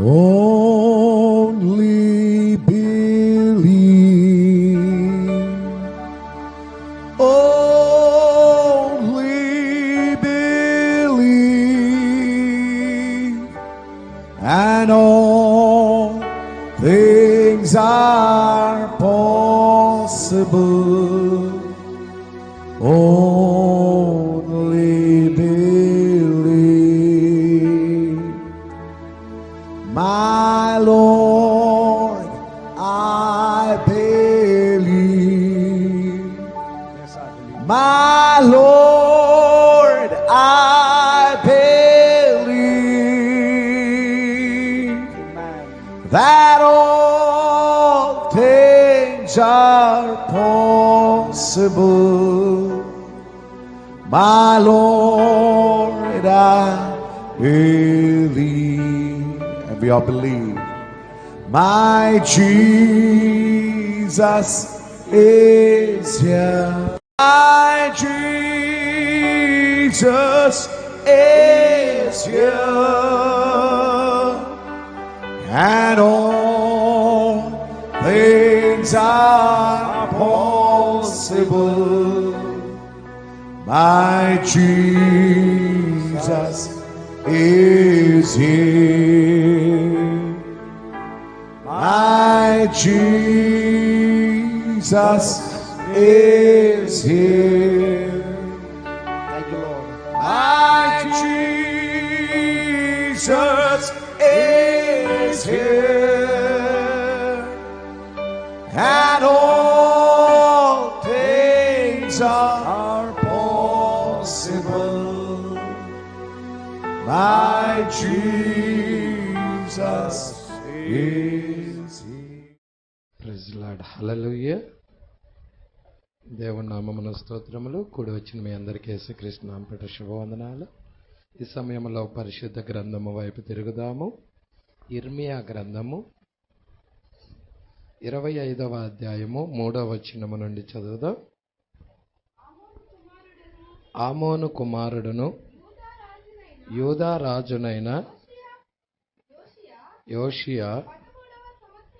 Only believe. Only believe. And all things are possible. Only believe. My Lord, I believe. Yes, I believe. My Lord, I believe Amen. that all things are possible. My Lord, I believe. And we all believe. My Jesus is here. My Jesus is here. And all things are possible. My Jesus is here. My Jesus is here. Thank you, Lord. My Jesus is here. And all things are possible. My Jesus is here. Praise Lord. Hallelujah. దేవుని నామమున స్తోత్రములు. కూడి వచ్చిన మీ అందరికీ యేసుక్రీస్తు నామమున శుభవందనాలు. ఈ సమయంలో పరిశుద్ధ గ్రంథము వైపు తిరుగుదాము. ఇర్మియా గ్రంథము 25వ అధ్యాయము 3వ వచనము నుండి చదువుదాం. ఆమోను కుమారుడును యూదా రాజునైన యోషియా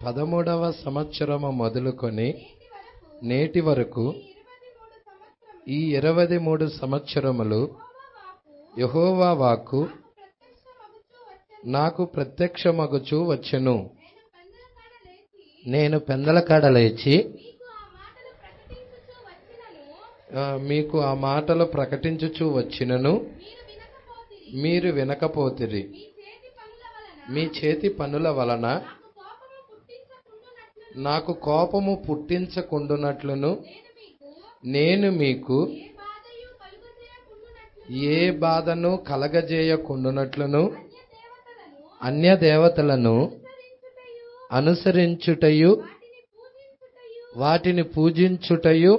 13వ సంవత్సరము మొదలుకొని నేటి వరకు ఈ 23 సంవత్సరములు యెహోవా వాక్కు నాకు ప్రత్యక్షమగుచూ వచ్చెను. నేను పెందలకాడ లేచి మీకు ఆ మాటలు ప్రకటించుచూ వచ్చినను మీరు వినకపోతిరి. మీ చేతి పనుల వలన నాకు కోపము పుట్టించకుండునట్లును నేను మీకు ఏ బాధను కలగజేయకుండునట్లును అన్య దేవతలను అనుసరించుటయు వాటిని పూజించుటయు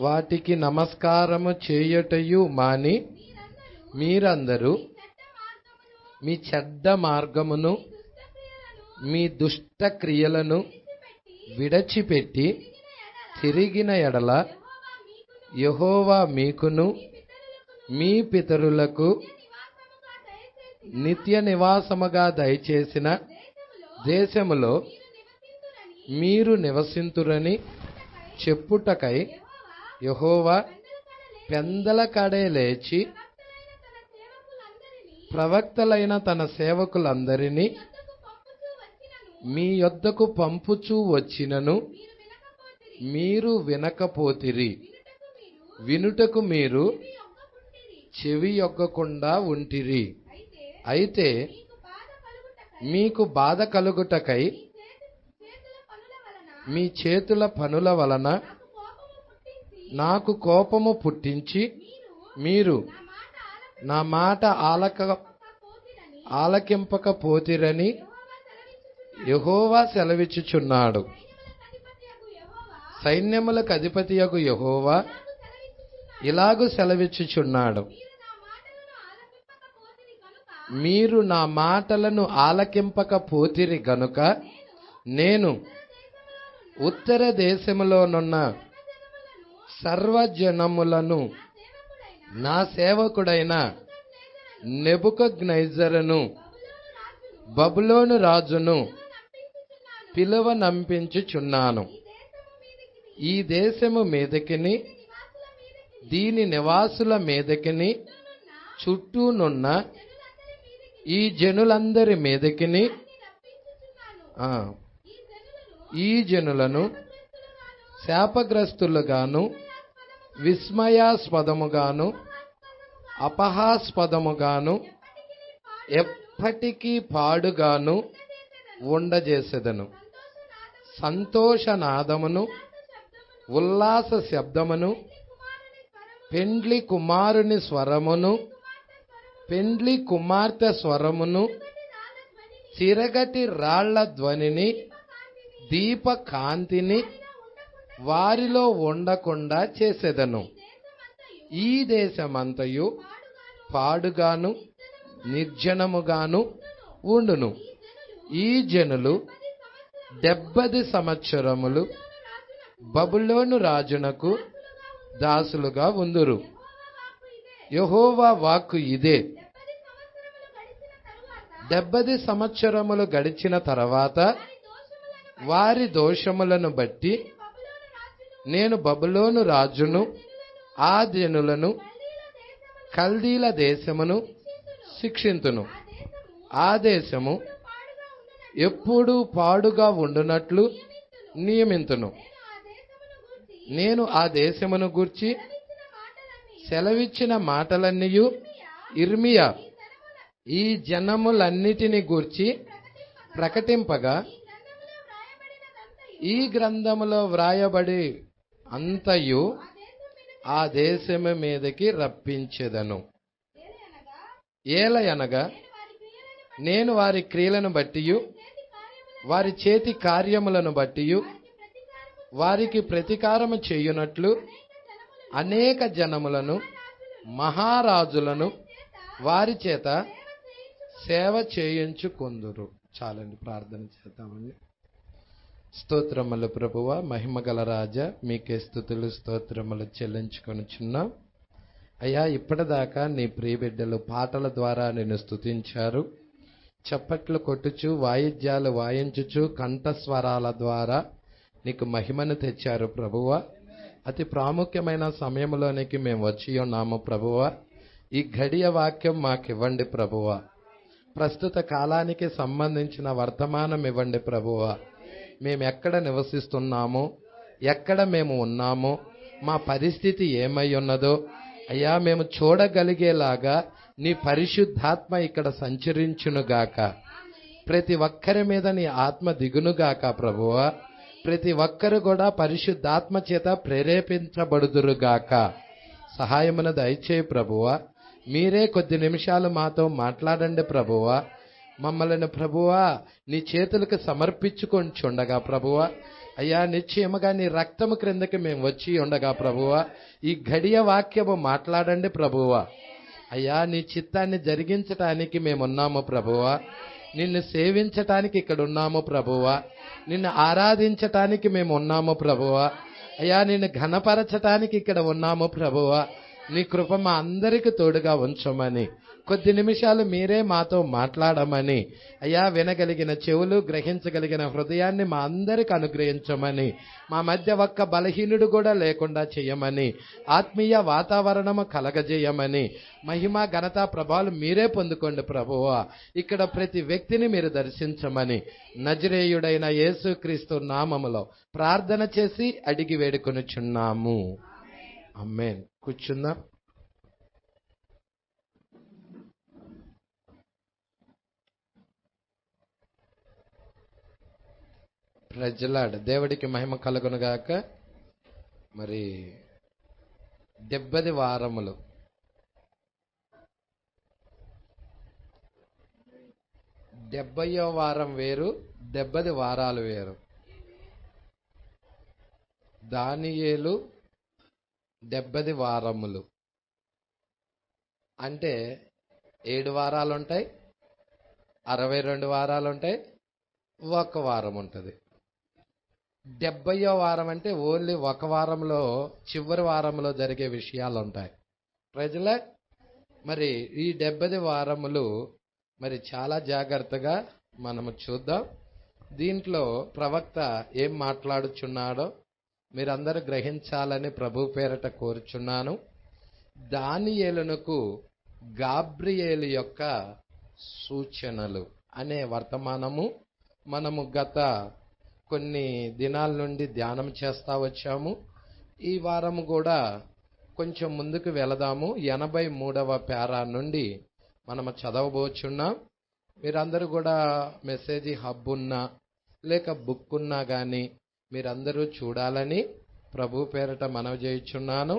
వాటికి నమస్కారము చేయుటయు మాని మీరందరూ మీ చెడ్డ మార్గమును మీ దుష్ట క్రియలను విడచిపెట్టి తిరిగిన ఎడల యెహోవా మీకును మీ పితరులకు నిత్య నివాసముగా దయచేసిన దేశములో మీరు నివసింతురని చెప్పుటకై యెహోవా పెందలకాడే లేచి ప్రవక్తలైన తన సేవకులందరినీ మీ యొద్దకు పంపుచూ వచ్చినను మీరు వినకపోతిరి. వినుటకు మీరు చెవి యొగ్గకుండా ఉంటిరి. అయితే మీకు బాధ కలుగుటకై మీ చేతుల పనుల వలన నాకు కోపము పుట్టించి మీరు నా మాట ఆలకింపకపోతిరని యెహోవా సెలవిచ్చుచున్నాడు. సైన్యములకు అధిపతియగు యెహోవా ఇలాగు సెలవిచ్చుచున్నాడు. మీరు నా మాటలను ఆలకింపకపోతిరి గనుక నేను ఉత్తర దేశములోనున్న సర్వజనములను నా సేవకుడైన నెబుకద్నెజరును బబులోను రాజును పిలువనంపించుచున్నాను. ఈ దేశము మీదకిని దీని నివాసుల మీదకిని చుట్టూనున్న ఈ జనులందరి మీదకిని ఈ జనులను శాపగ్రస్తులుగాను విస్మయాస్పదముగాను అపహాస్పదముగాను ఎప్పటికీ పాడుగాను ఉండజేసెదను. సంతోషనాదమును ఉల్లాస శబ్దమును పెండ్లి కుమారుని స్వరమును పెండ్లి కుమార్తె స్వరమును చిరగటి రాళ్ల ధ్వనిని దీపకాంతిని వారిలో ఉండకుండా చేసెదను. ఈ దేశమంతయు పాడుగాను నిర్జనముగాను ఉండును. ఈ జనులు 70 సంవత్సరములు బబులోను రాజునకు దాసులుగా ఉందురు. యెహోవా వాక్కు ఇదే. 70 సంవత్సరములు గడిచిన తర్వాత వారి దోషములను బట్టి నేను బబులోను రాజును ఆ జనులను కల్దీల దేశమును శిక్షింతును. ఆ దేశము ఎప్పుడూ పాడుగా ఉండునట్లు నియమింతును. నేను ఆ దేశమును గూర్చి సెలవిచ్చిన మాటలన్నీయు ఇర్మియా ఈ జనములన్నిటిని గూర్చి ప్రకటింపగా ఈ గ్రంథములో వ్రాయబడి అంతయు ఆ దేశము మీదకి రప్పించెదను. ఏలయనగా నేను వారి క్రియలను బట్టియు వారి చేతి కార్యములను బట్టియు వారికి ప్రతీకారము చేయునట్లు అనేక జనములను మహారాజులను వారి చేత సేవ చేయించుకొందురు. చాలండి, ప్రార్థన చేద్దామండి. స్తోత్రములు ప్రభువా, మహిమగల రాజా, మీకే స్తుతులు స్తోత్రములు చెల్లించుకొనుచున్నాం. అయ్యా, ఇప్పటిదాకా నీ ప్రియబిడ్డలు పాటల ద్వారా నిన్ను స్తుతించారు. చప్పట్లు కొట్టుచు వాయిద్యాలు వాయించుచు కంఠస్వరాల ద్వారా నీకు మహిమను తెచ్చారు ప్రభువా. అతి ప్రాముఖ్యమైన సమయంలోనికి మేము వచ్చి ఉన్నాము ప్రభువా. ఈ గడియ వాక్యం మాకివ్వండి ప్రభువా. ప్రస్తుత కాలానికి సంబంధించిన వర్తమానం ఇవ్వండి ప్రభువా. మేము ఎక్కడ నివసిస్తున్నామో, ఎక్కడ మేము ఉన్నామో, మా పరిస్థితి ఏమై ఉన్నదో అయ్యా మేము చూడగలిగేలాగా నీ పరిశుద్ధాత్మ ఇక్కడ సంచరించునుగాక. ప్రతి ఒక్కరి మీద నీ ఆత్మ దిగునుగాక ప్రభువా. ప్రతి ఒక్కరు కూడా పరిశుద్ధాత్మ చేత ప్రేరేపించబడుదురుగాక. సహాయమును దయచేయి ప్రభువా. మీరే కొద్ది నిమిషాలు మాతో మాట్లాడండి ప్రభువా. మమ్మల్ని ప్రభువా నీ చేతులకు సమర్పించుకొని చుండగా ప్రభువా. అయ్యా, నిశ్చయముగా నీ రక్తము క్రిందకి మేము వచ్చి ఉండగా ప్రభువా ఈ గడియ వాక్యము మాట్లాడండి ప్రభువా. అయ్యా, నీ చిత్తాన్ని జరిగించటానికి మేమున్నాము ప్రభువా. నిన్ను సేవించటానికి ఇక్కడ ఉన్నాము ప్రభువా. నిన్ను ఆరాధించటానికి మేము ఉన్నాము ప్రభువా. అయ్యా, నిన్ను ఘనపరచటానికి ఇక్కడ ఉన్నాము ప్రభువా. నీ కృప మా అందరికి తోడుగా ఉంచమని, కొద్ది నిమిషాలు మీరే మాతో మాట్లాడమని, అయ్యా వినగలిగిన చెవులు, గ్రహించగలిగిన హృదయాన్ని మా అందరికి అనుగ్రహించమని, మా మధ్య ఒక్క బలహీనుడు కూడా లేకుండా చేయమని, ఆత్మీయ వాతావరణము కలగజేయమని, మహిమ ఘనత ప్రభావాలు మీరే పొందుకోండి ప్రభువా. ఇక్కడ ప్రతి వ్యక్తిని మీరు దర్శించమని నజరేయుడైన యేసుక్రీస్తు నామములో ప్రార్థన చేసి అడిగి వేడుకొనుచున్నాము. ఆమేన్. కూర్చుందాం. ప్రజలాడ దేవుడికి మహిమ కలుగునుగాక. మరి 70 వారములు, 70వ వారం వేరు, 70 వారాలు వేరు. దానియేలు 70 వారములు అంటే 7 వారాలు ఉంటాయి, 62 వారాలు ఉంటాయి, 1 వారం ఉంటుంది. 70వ వారం అంటే ఓన్లీ 1 వారంలో చివరి వారంలో జరిగే విషయాలు ఉంటాయి. ప్రజలే మరి ఈ 70 వారములు మరి చాలా జాగ్రత్తగా మనము చూద్దాం. దీంట్లో ప్రవక్త ఏం మాట్లాడుచున్నాడో మీరందరూ గ్రహించాలని ప్రభు పేరట కోరుచున్నాను. దానియేలునకు గాబ్రియేలు యొక్క సూచనలు అనే వర్తమానము మనము గత కొన్ని దినాల నుండి ధ్యానం చేస్తా వచ్చాము. ఈ వారము కూడా కొంచెం ముందుకు వెళదాము. 83వ పేరా నుండి మనము చదవబోచున్నాం. మీరందరూ కూడా మెసేజ్ హబ్ ఉన్నా లేక బుక్ ఉన్నా కానీ మీరందరూ చూడాలని ప్రభు పేరట మనవి చేయుచున్నాను.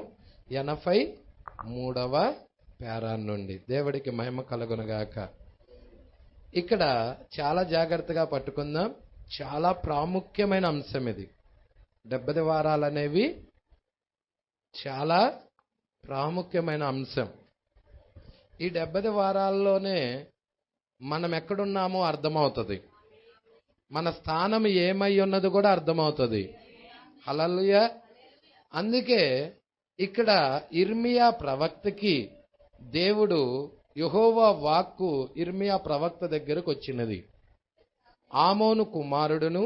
83వ పేరా నుండి దేవుడికి మహిమ కలుగునుగాక. ఇక్కడ చాలా జాగ్రత్తగా పట్టుకుందాం. చాలా ప్రాముఖ్యమైన అంశం ఇది. 70 వారాలు అనేవి చాలా ప్రాముఖ్యమైన అంశం. ఈ 70 వారాల్లోనే మనం ఎక్కడున్నామో అర్థమవుతుంది. మన స్థానం ఏమై ఉన్నది కూడా అర్థమవుతుంది. హల్లెలూయా. అందుకే ఇక్కడ ఇర్మియా ప్రవక్తకి దేవుడు యెహోవా వాక్కు ఇర్మియా ప్రవక్త దగ్గరకు వచ్చినది. ఆమోను కుమారుడును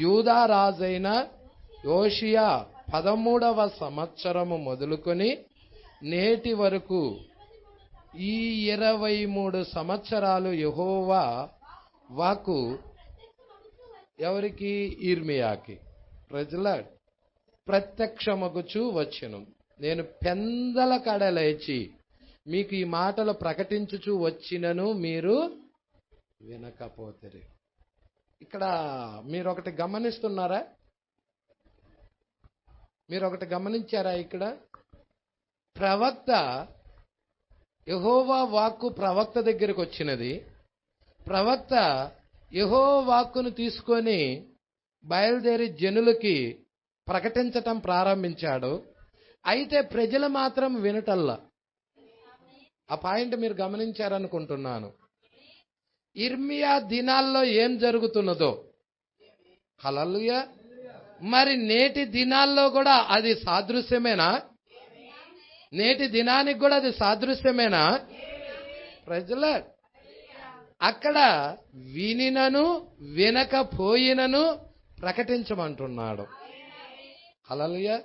యూదా రాజైన యోషియా 13వ సంవత్సరము మొదలుకొని నేటి వరకు ఈ 23 సంవత్సరాలు యెహోవా వాక్కు ఎవరికి? ఇర్మియాకి. ప్రజల ప్రత్యక్షమగుచూ వచ్చెను. నేను పెందల కడ లేచి మీకు ఈ మాటలు ప్రకటించుచూ వచ్చినను మీరు వినకపోతిరి. ఇక్కడ మీరు ఒకటి గమనిస్తున్నారా? మీరు ఒకటి గమనించారా? ఇక్కడ ప్రవక్త యెహోవా వాక్కు ప్రవక్త దగ్గరికి వచ్చినది. ప్రవక్త యెహోవా వాక్కును తీసుకొని బయలుదేరి జనులకి ప్రకటించటం ప్రారంభించాడు. అయితే ప్రజలు మాత్రం వినటల్లా. ఆ పాయింట్ మీరు గమనించారనుకుంటున్నాను. ఇర్మియా దినాల్లో ఏం జరుగుతున్నదో, హల్లెలూయా, మరి నేటి దినాల్లో కూడా అది సాదృశ్యమేనా? నేటి దినానికి కూడా అది సాదృశ్యమేనా? ప్రజల అక్కడ వినినను వినకపోయినను ప్రకటించమంటున్నాడు. హల్లెలూయా.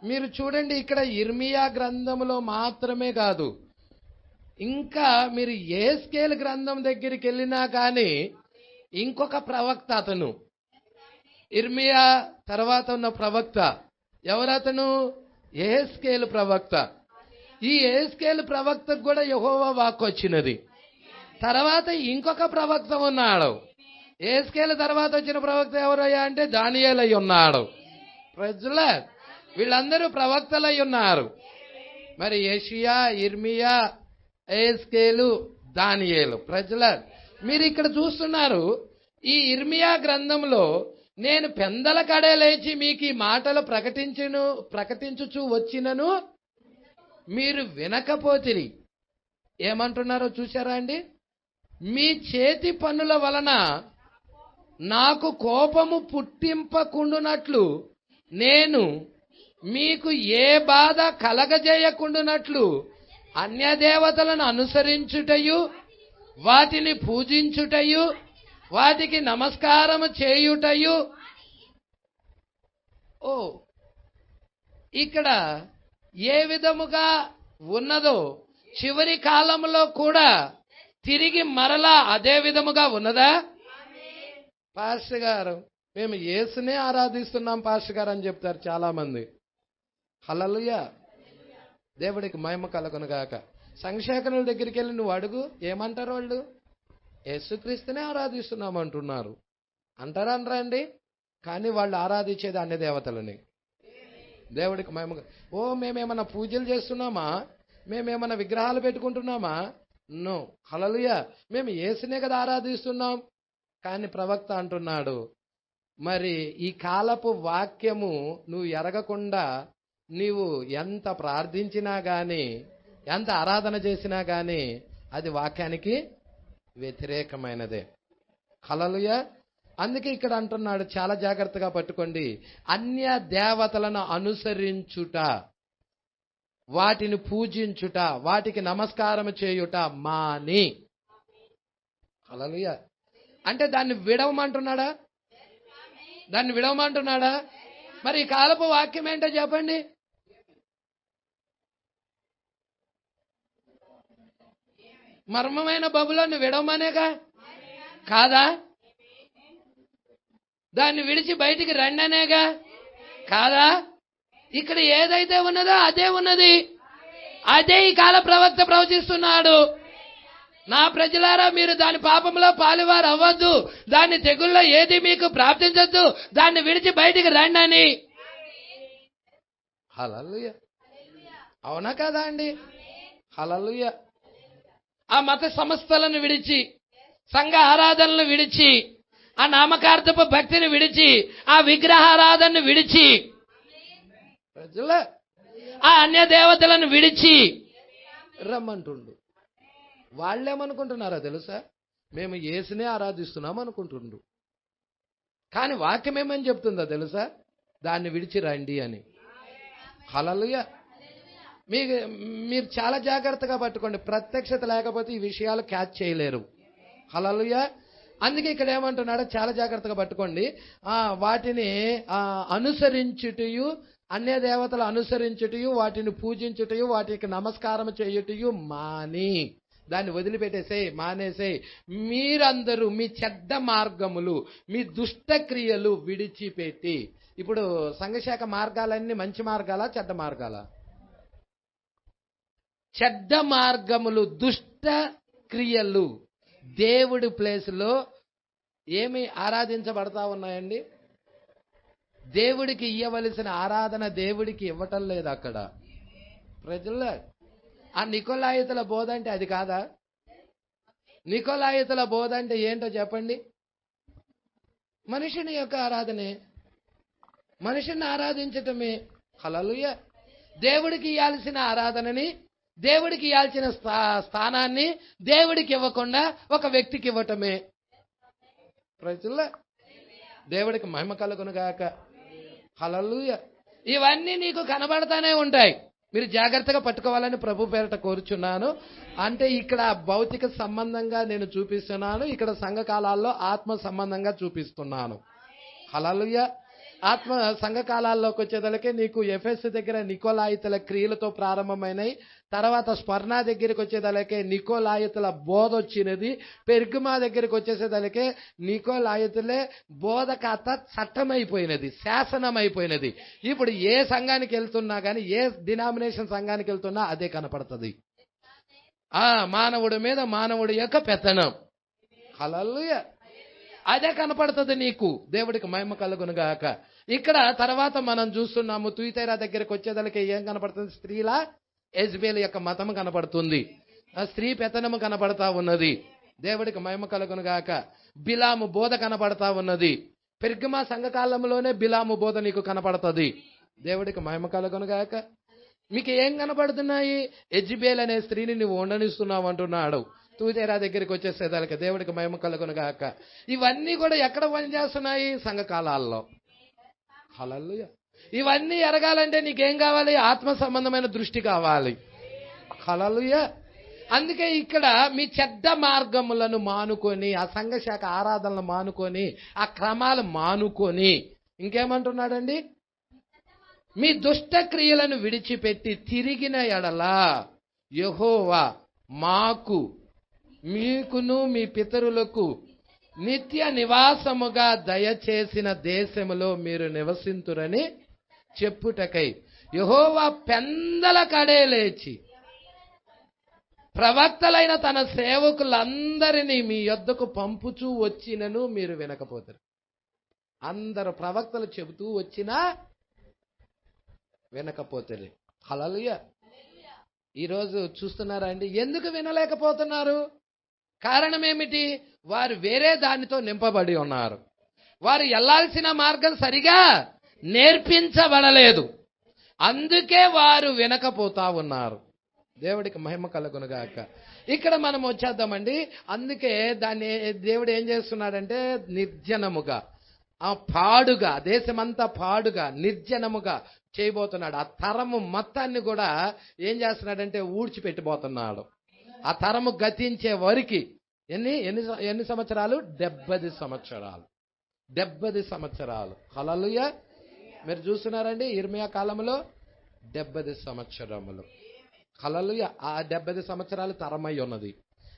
మీరు చూడండి, ఇక్కడ ఇర్మియా గ్రంథంలో మాత్రమే కాదు, ఇంకా మీరు యెహెజ్కేలు గ్రంథం దగ్గరికి వెళ్ళినా కానీ ఇంకొక ప్రవక్త అతను. ఇర్మియా తర్వాత ఉన్న ప్రవక్త ఎవరతను? యెహెజ్కేలు ప్రవక్త. ఈ యెహెజ్కేలు ప్రవక్తకు కూడా యెహోవా వాక్కు వచ్చినది. తర్వాత ఇంకొక ప్రవక్త ఉన్నాడు. యెహెజ్కేలు తర్వాత వచ్చిన ప్రవక్త ఎవరయ్యా అంటే దానియేలు అయి ఉన్నాడు. ప్రజల వీళ్ళందరూ ప్రవక్తలై ఉన్నారు. మరి యెషయా, ఇర్మియా, యెహెజ్కేలు, దానియేలు. ప్రజల మీరు ఇక్కడ చూస్తున్నారు, ఈ ఇర్మియా గ్రంథంలో నేను పెందల కడే లేచి మీకు ఈ మాటలు ప్రకటించుచూ వచ్చినను మీరు వినకపోతిరి. ఏమంటున్నారో చూశారా అండి? మీ చేతి పనుల వలన నాకు కోపము పుట్టింపకుండునట్లు నేను మీకు ఏ బాధ కలగజేయకుండునట్లు అన్యదేవతలను అనుసరించుటయు వాటిని పూజించుటయు వాటికి నమస్కారము చేయుటయు. ఇక్కడ ఏ విధముగా ఉన్నదో చివరి కాలంలో కూడా తిరిగి మరలా అదే విధముగా ఉన్నదా? పాస్టర్ గారు, మేము యేసునే ఆరాధిస్తున్నాం పాస్టర్ గారు అని చెప్తారు చాలా మంది. హల్లెలూయా. దేవుడికి మహిమ కలుగునుగాక. సంక్షేకరుల దగ్గరికి వెళ్ళి నువ్వు అడుగు, ఏమంటారు వాళ్ళు? యేసుక్రీస్తునే ఆరాధిస్తున్నాం అంటున్నారు. అంటారా అనరా అండి? కానీ వాళ్ళు ఆరాధించేది అన్ని దేవతలని. దేవుడికి మహిమ. మేమేమన్నా పూజలు చేస్తున్నామా? మేమేమన్నా విగ్రహాలు పెట్టుకుంటున్నామా? నో. హల్లెలూయా. మేము యేసునే కదా ఆరాధిస్తున్నాం. కానీ ప్రవక్త అంటున్నాడు, మరి ఈ కాలపు వాక్యము నువ్వు ఎరగకుండా నీవు ఎంత ప్రార్థించినా గాని, ఎంత ఆరాధన చేసినా గాని అది వాక్యానికి వ్యతిరేకమైనదే. హల్లెలూయా. అందుకే ఇక్కడ అంటున్నాడు, చాలా జాగ్రత్తగా పట్టుకోండి, అన్య దేవతలను అనుసరించుట. వాటిని పూజించుట, వాటికి నమస్కారం చేయుట మాని. హల్లెలూయా. అంటే దాన్ని విడవమంటున్నాడా? దాన్ని విడవమంటున్నాడా? మరి ఈ కాలపు వాక్యం ఏంటో చెప్పండి. మర్మమైన బబులోని విడవమనేగా కాదా? దాన్ని విడిచి బయటికి రండనేగా కాదా? ఇక్కడ ఏదైతే ఉన్నదో అదే ఉన్నది. అదే ఈ కాల ప్రవక్త ప్రవచిస్తున్నాడు. నా ప్రజలారా, మీరు దాని పాపంలో పాలువారు అవ్వద్దు, దాని తెగుల్లో ఏది మీకు ప్రాప్తించద్దు, దాన్ని విడిచి బయటికి రండి అని. హల్లెలూయా. అవునా కదా అండి? హల్లెలూయా. ఆ మత సంస్థలను విడిచి, సంఘ ఆరాధనలు విడిచి, ఆ నామకార్థపు భక్తిని విడిచి, ఆ విగ్రహారాధనను విడిచి, ప్రజల ఆ అన్య దేవతలను విడిచి రమ్మంటుండు. వాళ్ళేమనుకుంటున్నారో తెలుసా? మేము యేసునే ఆరాధిస్తున్నాం అనుకుంటుండ్రు. కానీ వాక్యం ఏమని చెప్తుందో తెలుసా? దాన్ని విడిచి రండి అని. హల్లెలూయా. మీరు చాలా జాగ్రత్తగా పట్టుకోండి. ప్రత్యక్షత లేకపోతే ఈ విషయాలు క్యాచ్ చేయలేరు. హల్లెలూయా. అందుకే ఇక్కడ ఏమంటున్నాడో చాలా జాగ్రత్తగా పట్టుకోండి. వాటిని అనుసరించుటయు, అన్య దేవతలు అనుసరించుటయు, వాటిని పూజించుటయు, వాటికి నమస్కారం చేయుటయు మాని. దాన్ని వదిలిపెట్టేసేయ్, మానేసేయ్. మీరందరూ మీ చెడ్డ మార్గములు, మీ దుష్ట క్రియలు విడిచిపెట్టి. ఇప్పుడు సంఘశాఖ మార్గాలన్నీ మంచి మార్గాలా, చెడ్డ మార్గాలా? చెడ్డ మార్గములు, దుష్ట క్రియలు. దేవుడి ప్లేస్లో ఏమి ఆరాధించబడతా ఉన్నాయండి? దేవుడికి ఇవ్వవలసిన ఆరాధన దేవుడికి ఇవ్వటం లేదు అక్కడ. ప్రజల్లో ఆ నికోలాయితుల బోధ అంటే అది కాదా? నికోలాయితుల బోధ అంటే ఏంటో చెప్పండి. మనుషుని యొక్క ఆరాధనే, మనుషుని ఆరాధించటమే. హల్లెలూయా. దేవుడికి ఇవ్వాల్సిన ఆరాధనని, దేవుడికి ఇవ్వాల్సిన స్థానాన్ని దేవుడికి ఇవ్వకుండా ఒక వ్యక్తికి ఇవ్వటమే. ప్రజల్లో దేవుడికి మహిమ కలుగునుగాక. హల్లెలూయా. ఇవన్నీ నీకు కనబడతానే ఉంటాయి. మీరు జాగ్రత్తగా పట్టుకోవాలని ప్రభు పేరట కోరుచున్నాను. అంటే ఇక్కడ భౌతిక సంబంధంగా నేను చూపిస్తున్నాను, ఇక్కడ సంఘ కాలాల్లో ఆత్మ సంబంధంగా చూపిస్తున్నాను. హల్లెలూయా. ఆత్మ సంఘ కాలాల్లోకి వచ్చేదలకే నీకు ఎఫెసు దగ్గర నికోలాయితుల క్రియలతో ప్రారంభమైనవి. తర్వాత స్పర్ణ దగ్గరికి వచ్చేదలకే నికోలాయితుల బోధ వచ్చినది. పెర్గమా దగ్గరికి వచ్చేసేదలకే నికోలాయితులే బోధకత చట్టమైపోయినది, శాసనం అయిపోయినది. ఇప్పుడు ఏ సంఘానికి వెళ్తున్నా కానీ, ఏ డినామినేషన్ సంఘానికి వెళ్తున్నా అదే కనపడుతుంది. మానవుడి మీద మానవుడి యొక్క పెత్తనం. హల్లెలూయా. అదే కనపడుతుంది నీకు. దేవుడికి మహిమ కలుగునుగాక. ఇక్కడ తర్వాత మనం చూస్తున్నాము, తుయితైరా దగ్గరికి వచ్చేదానికి ఏం కనపడుతుంది? స్త్రీల యెజబెల్ యొక్క మతం కనపడుతుంది, స్త్రీ పెత్తనము కనపడతా ఉన్నది. దేవుడికి మహిమ కలుగునుగాక. బిలాము బోధ కనపడతా ఉన్నది. పెర్గమా సంఘకాలంలోనే బిలాము బోధ నీకు కనపడుతుంది. దేవుడికి మహిమ కలుగునుగాక. మీకు ఏం కనపడుతున్నాయి? యెజబెల్ అనే స్త్రీని నువ్వు ఉండనిస్తున్నావు అంటున్నాడు. తుయితైరా దగ్గరికి వచ్చేసేదానికి దేవుడికి మహిమ కలుగునుగాక. ఇవన్నీ కూడా ఎక్కడ పనిచేస్తున్నాయి? సంఘకాలాల్లో. హల్లెలూయా. ఇవన్నీ ఎరగాలంటే నీకేం కావాలి? ఆత్మ సంబంధమైన దృష్టి కావాలి. హల్లెలూయా. అందుకే ఇక్కడ మీ చెడ్డ మార్గములను మానుకొని, ఆ సంఘశాఖ ఆరాధనలు మానుకొని, ఆ క్రమాలు మానుకొని, ఇంకేమంటున్నాడండి? మీ దుష్ట క్రియలను విడిచిపెట్టి తిరిగిన ఎడల యెహోవా మాకు, మీకును మీ పితరులకు నిత్య నివాసముగా దయచేసిన దేశములో మీరు నివసింతురని చెప్పుటకై యెహోవా పెందల కడే లేచి ప్రవక్తలైన తన సేవకులందరినీ మీ యొద్దకు పంపుచూ వచ్చినను మీరు వినకపోతారు. అందరు ప్రవక్తలు చెబుతూ వచ్చినా వినకపోతారు. హల్లెలూయా. ఈరోజు చూస్తున్నారా అండి? ఎందుకు వినలేకపోతున్నారు? కారణం ఏమిటి? వారు వేరే దానితో నింపబడి ఉన్నారు. వారు వెళ్ళాల్సిన మార్గం సరిగా నేర్పించబడలేదు. అందుకే వారు వినకపోతా ఉన్నారు. దేవుడికి మహిమ కలుగునుగాక. ఇక్కడ మనం వచ్చేద్దామండి. అందుకే దాన్ని దేవుడు ఏం చేస్తున్నాడంటే నిర్జనముగా, ఆ పాడుగా, దేశమంతా పాడుగా నిర్జనముగా చేయబోతున్నాడు. ఆ తరము మొత్తాన్ని కూడా ఏం చేస్తున్నాడంటే ఊడ్చిపెట్టిపోతున్నాడు. ఆ తరము గతించే వరకు ఎన్ని సంవత్సరాలు? 70 సంవత్సరాలు. 70 సంవత్సరాలు. హల్లెలూయా. మీరు చూస్తున్నారండి ఇర్మియా కాలంలో 70 సంవత్సరములు. హల్లెలూయా. ఆ 70 సంవత్సరాలు తరమై ఉన్నది.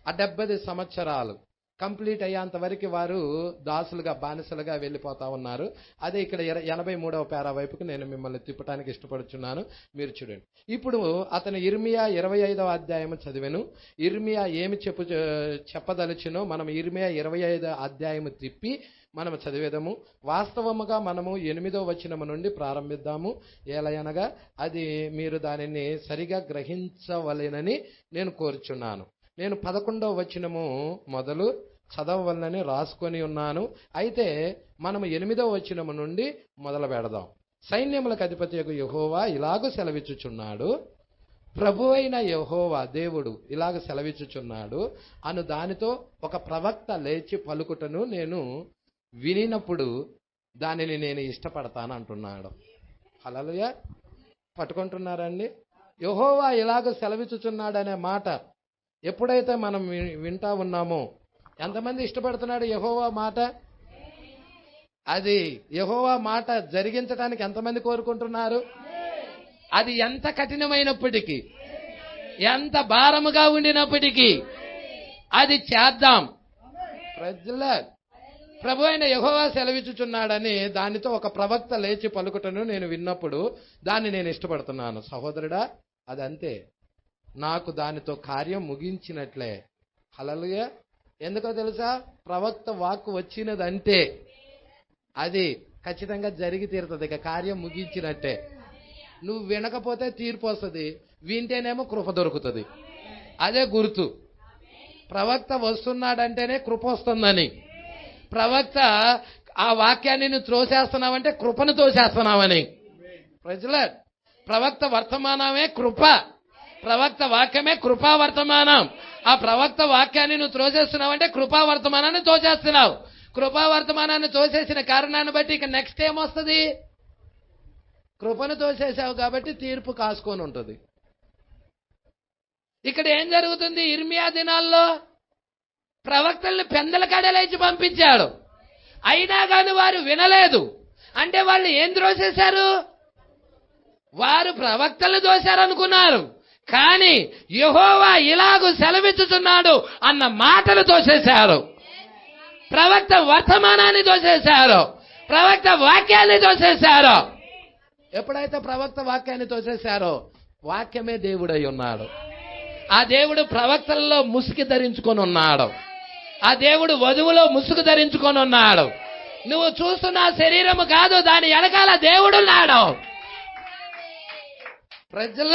ఆ 70 సంవత్సరాలు కంప్లీట్ అయ్యేంత వరకు వారు దాసులుగా, బానిసలుగా వెళ్ళిపోతా ఉన్నారు. అదే ఇక్కడ 83వ పేరా వైపుకి నేను మిమ్మల్ని తిప్పడానికి ఇష్టపడుచున్నాను. మీరు చూడండి. ఇప్పుడు అతను ఇర్మియా 25వ అధ్యాయం చదివాను. ఇర్మియా ఏమి చెప్పదలుచునో మనం ఇర్మియా 25వ అధ్యాయం తిప్పి మనం చదివేదము. వాస్తవముగా మనము 8వ వచనము నుండి ప్రారంభిద్దాము. ఏలయనగా అది మీరు దానిని సరిగా గ్రహించవలెనని నేను కోరుచున్నాను. నేను 11వ వచనము మొదలు చదవవలనని రాసుకొని ఉన్నాను. అయితే మనము 8వ వచనము నుండి మొదలు పెడదాం. సైన్యములకు అధిపతియగు యెహోవా ఇలాగూ సెలవిచ్చుచున్నాడు, ప్రభు అయిన యెహోవా దేవుడు ఇలాగ సెలవిచ్చుచున్నాడు అను దానితో ఒక ప్రవక్త లేచి పలుకుటను నేను వినినప్పుడు దానిని నేను ఇష్టపడతాను అంటున్నాడు. హల్లెలూయా. పట్టుకుంటున్నారండి? యెహోవా ఇలాగ సెలవిచ్చుచున్నాడు అనే మాట ఎప్పుడైతే మనం వింటా ఉన్నామో ఎంతమంది ఇష్టపడుతున్నాడు యెహోవా మాట? అది యెహోవా మాట జరిగించడానికి ఎంతమంది కోరుకుంటున్నారు? అది ఎంత కఠినమైనప్పటికీ, ఎంత భారముగా ఉండినప్పటికీ అది చేద్దాం. ప్రజల ప్రభు అయిన యెహోవా సెలవిచ్చుచున్నాడని దానితో ఒక ప్రవక్త లేచి పలుకుటను నేను విన్నప్పుడు దాన్ని నేను ఇష్టపడుతున్నాను. సహోదరుడా, అదంతే. నాకు దానితో కార్యం ముగించినట్లే. హల్లెలూయా. ఎందుకో తెలుసా? ప్రవక్త వాక్కు వచ్చినదంటే అది ఖచ్చితంగా జరిగి తీరుతుంది. ఇక కార్యం ముగించినట్టే. నువ్వు వినకపోతే తీర్పు వస్తుంది, వింటేనేమో కృప దొరుకుతుంది. అదే గుర్తు. ప్రవక్త వస్తున్నాడంటేనే కృప వస్తుందని. ప్రవక్త ఆ వాక్యాన్ని నువ్వు త్రోసేస్తున్నావంటే కృపను తోసేస్తున్నావని. ప్రజల ప్రవక్త వర్తమానమే కృప. ప్రవక్త వాక్యమే కృపా వర్తమానం. ఆ ప్రవక్త వాక్యాన్ని నువ్వు త్రోసేస్తున్నావంటే కృపా వర్తమానాన్ని తోసేస్తున్నావు. కృపా వర్తమానాన్ని తోసేసిన కారణాన్ని బట్టి ఇక నెక్స్ట్ ఏమొస్తుంది? కృపను తోసేసావు కాబట్టి తీర్పు కాసుకొని ఉంటుంది. ఇక్కడ ఏం జరుగుతుంది? ఇర్మియా దినాల్లో ప్రవక్తల్ని పెందల కడలేచి పంపించాడు. అయినా కానీ వారు వినలేదు. అంటే వాళ్ళు ఏం త్రోసేశారు? వారు ప్రవక్తలు తోశారనుకున్నారు. కానీ యెహోవా ఇలాగూ సెలవిచ్చుచున్నాడు అన్న మాటలు తోసేశారు. ప్రవక్త వర్తమానాన్ని తోసేశారు. ప్రవక్త వాక్యాన్ని తోసేశారు. ఎప్పుడైతే ప్రవక్త వాక్యాన్ని తోసేశారో వాక్యమే దేవుడై ఉన్నాడు. ఆ దేవుడు ప్రవక్తలలో ముసుగు ధరించుకొని ఉన్నాడు. ఆ దేవుడు వధువులో ముసుగు ధరించుకొని ఉన్నాడు. నువ్వు చూస్తున్న శరీరము కాదు, దాని వెనకాల దేవుడున్నాడు. ప్రజల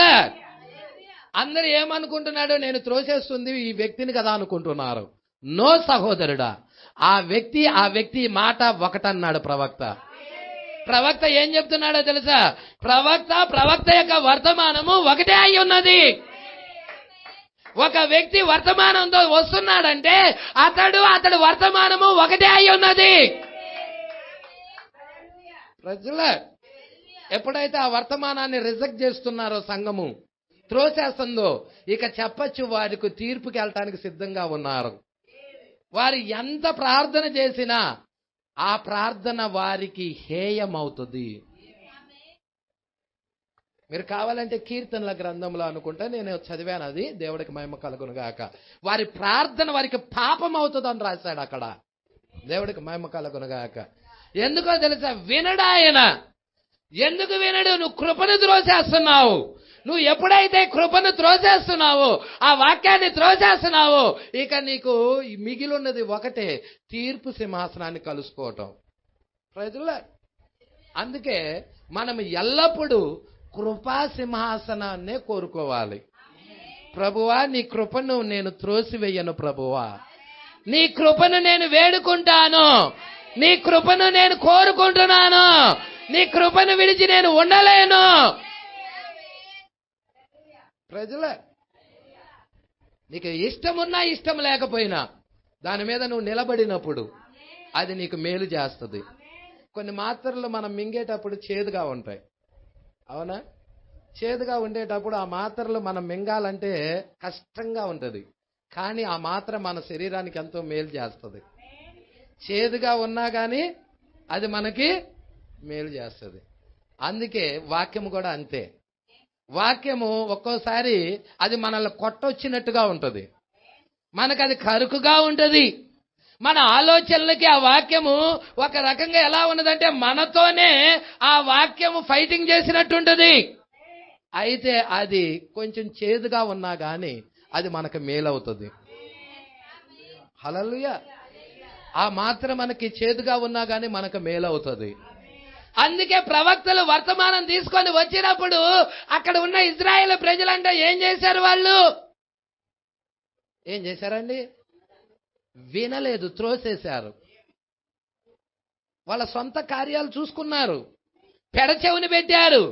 అందరు ఏమనుకుంటున్నాడు? నేను త్రోసేస్తుంది ఈ వ్యక్తిని కదా అనుకుంటున్నారు. నో సహోదరుడా, ఆ వ్యక్తి మాట ఒకటన్నాడు ప్రవక్త. ప్రవక్త ఏం చెప్తున్నాడో తెలుసా? ప్రవక్త యొక్క వర్తమానము ఒకటే అయి ఉన్నది. ఒక వ్యక్తి వర్తమానంతో వస్తున్నాడంటే అతడు వర్తమానము ఒకటే అయి ఉన్నది. ప్రజల ఎప్పుడైతే ఆ వర్తమానాన్ని రిజెక్ట్ చేస్తున్నారో సంఘము త్రోసేస్తుందో ఇక చెప్పచ్చు వారికి తీర్పుకి వెళ్ళటానికి సిద్ధంగా ఉన్నారు. వారు ఎంత ప్రార్థన చేసినా ఆ ప్రార్థన వారికి హేయమవుతుంది. మీరు కావాలంటే కీర్తనల గ్రంథంలో అనుకుంటా నేను చదివాను, అది దేవుడికి మహిమ కలుగునుగాక. వారి ప్రార్థన వారికి పాపం అవుతుంది అని రాశాడు అక్కడ. దేవుడికి మహిమ కలుగునుగాక. ఎందుకో తెలుసా? వినడాయన. ఎందుకు వినడు? నువ్వు కృపను త్రోసేస్తున్నావు. నువ్వు ఎప్పుడైతే కృపను త్రోసేస్తున్నావో, ఆ వాక్యాన్ని త్రోసేస్తున్నావో, ఇక నీకు మిగిలిన్నది ఒకటే, తీర్పు సింహాసనాన్ని కలుసుకోవటం. ప్రజల అందుకే మనం ఎల్లప్పుడూ కృపా సింహాసనాన్నే కోరుకోవాలి. ప్రభువా, నీ కృపను నేను త్రోసివేయను. ప్రభువా, నీ కృపను నేను వేడుకుంటాను. నీ కృపను నేను కోరుకుంటున్నాను. నీ కృపను విడిచి నేను ఉండలేను. ప్రజల నీకు ఇష్టమున్నా ఇష్టం లేకపోయినా దాని మీద నువ్వు నిలబడినప్పుడు అది నీకు మేలు చేస్తుంది. కొన్ని మాత్రలు మనం మింగేటప్పుడు చేదుగా ఉంటాయి, అవునా? చేదుగా ఉండేటప్పుడు ఆ మాత్రలు మనం మింగాలంటే కష్టంగా ఉంటుంది, కానీ ఆ మాత్ర మన శరీరానికి ఎంతో మేలు చేస్తుంది. చేదుగా ఉన్నా కానీ అది మనకి మేలు చేస్తుంది. అందుకే వాక్యము కూడా అంతే. వాక్యము ఒక్కోసారి అది మనల్ని కొట్టొచ్చినట్టుగా ఉంటుంది, మనకు అది కరుకుగా ఉంటుంది. మన ఆలోచనలకి ఆ వాక్యము ఒక రకంగా ఎలా ఉన్నదంటే మనతోనే ఆ వాక్యము ఫైటింగ్ చేసినట్టుంటుంది. అయితే అది కొంచెం చేదుగా ఉన్నా కానీ అది మనకు మేలవుతుంది. హల్లెలూయా. ఆ మాత్రం మనకి చేదుగా ఉన్నా కానీ మనకు మేలవుతుంది. అందుకే ప్రవక్తలు వర్తమానం తీసుకొని వచ్చినప్పుడు అక్కడ ఉన్న ఇజ్రాయేల్ ప్రజలంటే ఏం చేశారు? వాళ్ళు ఏం చేశారండి? వినలేదు, త్రోసేశారు. వాళ్ళ సొంత కార్యాలు చూసుకున్నారు, పెడచెవిని పెట్టారు.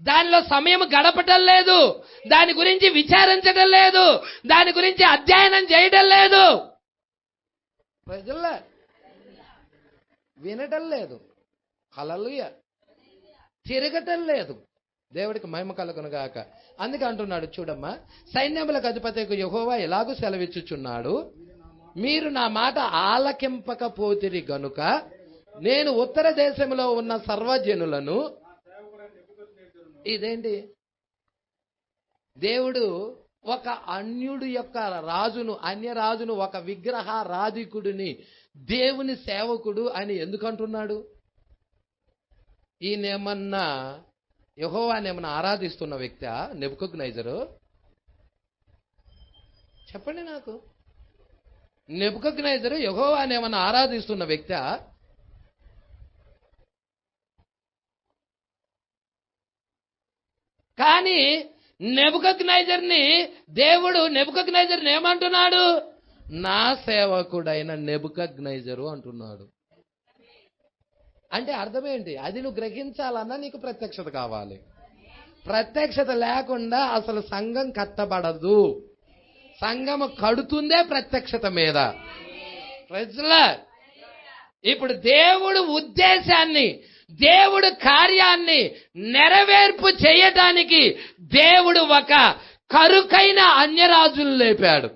దానిలో సమయం గడపటం లేదు, దాని గురించి విచారించడం లేదు, దాని గురించి అధ్యయనం చేయడం లేదు. ప్రజల్లో వినటం లేదు, హల్లెలూయా, తిరగటం లేదు. దేవుడికి మహిమ కలుగును గాక. అందుకే అంటున్నాడు, చూడమ్మా, సైన్యములకు అధిపతికి యెహోవా ఎలాగూ సెలవిచ్చుచున్నాడు, మీరు నా మాట ఆలకింపకపోతిరి గనుక నేను ఉత్తర దేశంలో ఉన్న సర్వజనులను. ఇదేంటి? దేవుడు ఒక అన్యుడు యొక్క రాజును, అన్యరాజును, ఒక విగ్రహారాధికుడిని దేవుని సేవకుడు అని ఎందుకు అంటున్నాడు? ఈయనేమన్నా యెహోవానేమన్నా ఆరాధిస్తున్న వ్యక్తి నెబుకద్నెజరు? చెప్పండి నాకు. నెబుకద్నెజరు యెహోవానేమన్నా ఆరాధిస్తున్న వ్యక్తి? కానీ నెబుకద్నెజర్ని దేవుడు నెబుకద్నెజర్ని ఏమంటున్నాడు? నా సేవకుడైన నెబుకద్నెజరు అంటున్నాడు. అంటే అర్థమేంటి? అది నువ్వు గ్రహించాలన్నా నీకు ప్రత్యక్షత కావాలి. ప్రత్యక్షత లేకుండా అసలు సంఘం కట్టబడదు. సంఘము కడుతుందే ప్రత్యక్షత మీద. ఇప్పుడు దేవుడు ఉద్దేశాన్ని, దేవుడు కార్యాన్ని నెరవేర్పు చేయటానికి దేవుడు ఒక కరుకైన అన్యరాజులు లేపాడు.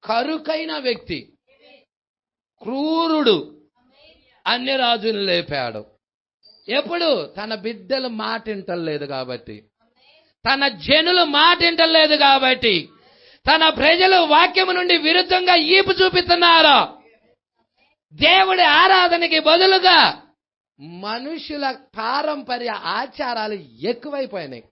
కరుకైన వ్యక్తి, క్రూరుడు అన్యరాజును లేపాడు. ఎప్పుడు? తన బిడ్డలు మాటింటలేదు కాబట్టి, తన జనులు మాటింటలేదు కాబట్టి, తన ప్రజలు వాక్యము నుండి విరుద్ధంగా ఈపు చూపిస్తున్నారు. దేవుడి ఆరాధనకి బదులుగా మనుషుల పారంపర్య ఆచారాలు ఎక్కువైపోయినాయి.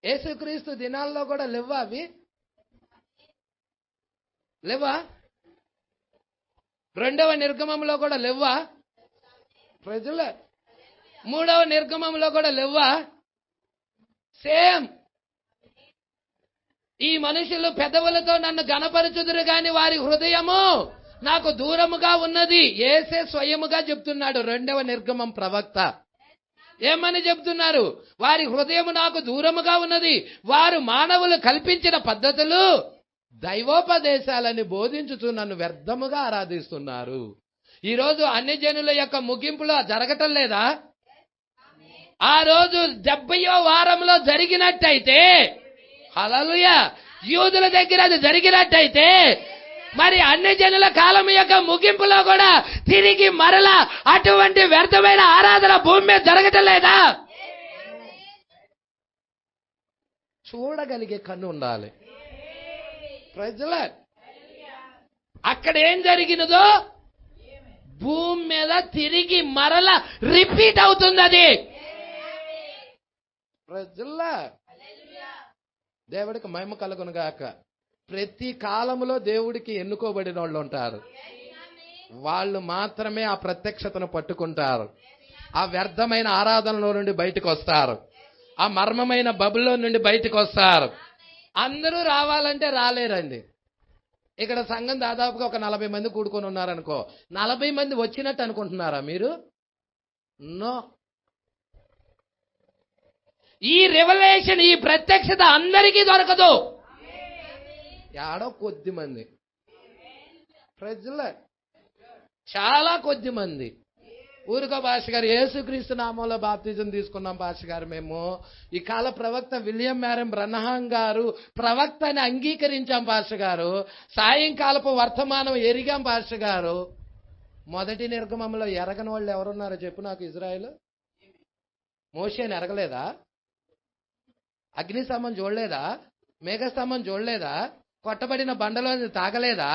యేసుక్రీస్తు దినాల్లో కూడా లేవా అవి? లేవా? రెండవ నిర్గమంలో కూడా లేవా? ప్రజల మూడవ నిర్గమంలో కూడా లేవా? సేమ్. ఈ మనుషులు పెదవులతో నన్ను గణపరచుదురు గాని వారి హృదయము నాకు దూరముగా ఉన్నది. యేసే స్వయముగా చెప్తున్నాడు. రెండవ నిర్గమం ప్రవక్త ఏమని చెప్తున్నారు? వారి హృదయము నాకు దూరముగా ఉన్నది, వారు మానవులు కల్పించిన పద్ధతులు దైవోపదేశాలని బోధించుతూ నన్ను వ్యర్థముగా ఆరాధిస్తున్నారు. ఈరోజు అన్ని జనుల యొక్క ముగింపులో జరగటం లేదా? ఆ రోజు 70వ వారంలో జరిగినట్టయితే, హల్లెలూయా, యూదుల దగ్గర అది జరిగినట్టయితే, మరి అన్ని జనుల కాలం యొక్క ముగింపులో కూడా తిరిగి మరలా అటువంటి వ్యర్థమైన ఆరాధన భూమి మీద జరగటం లేదా? చూడగలిగే కన్ను ఉండాలి. ప్రజల అక్కడ ఏం జరిగినదో భూమి మీద తిరిగి మరలా రిపీట్ అవుతుంది. అది ప్రజల దేవుడికి మహిమ కలుగును గాక. ప్రతి కాలంలో దేవుడికి ఎన్నుకోబడిన వాళ్ళు ఉంటారు. వాళ్ళు మాత్రమే ఆ ప్రత్యక్షతను పట్టుకుంటారు. ఆ వ్యర్థమైన ఆరాధనలో నుండి బయటకు వస్తారు. ఆ మర్మమైన బబుల్లో నుండి బయటకు వస్తారు. అందరూ రావాలంటే రాలేరండి. ఇక్కడ సంఘం దాదాపుగా ఒక 40 మంది కూడుకొని ఉన్నారనుకో, 40 మంది వచ్చినట్టు అనుకుంటున్నారా మీరు? నో. ఈ రెవల్యూషన్, ఈ ప్రత్యక్షత అందరికీ దొరకదు. ఏడో కొద్ది మంది ప్రజలే, చాలా కొద్ది మంది. ఊరికో భాష గారు యేసుక్రీస్తు నామంలో బాప్తిజం తీసుకున్నాం భాష గారు మేము. ఈ కాల ప్రవక్త విలియం మ్యారన్ బ్రనహాం గారు ప్రవక్తని అంగీకరించాం భాష గారు. సాయంకాలపు వర్తమానం ఎరిగాం భాష గారు. మొదటి నిర్గమంలో ఎరగని వాళ్ళు ఎవరున్నారో చెప్పు నాకు. ఇజ్రాయేల్ మోషేని ఎరగలేదా? అగ్నిస్తంభం చూడలేదా? మేఘస్తంభం చూడలేదా? కొట్టబడిన బండలో తాగలేదా?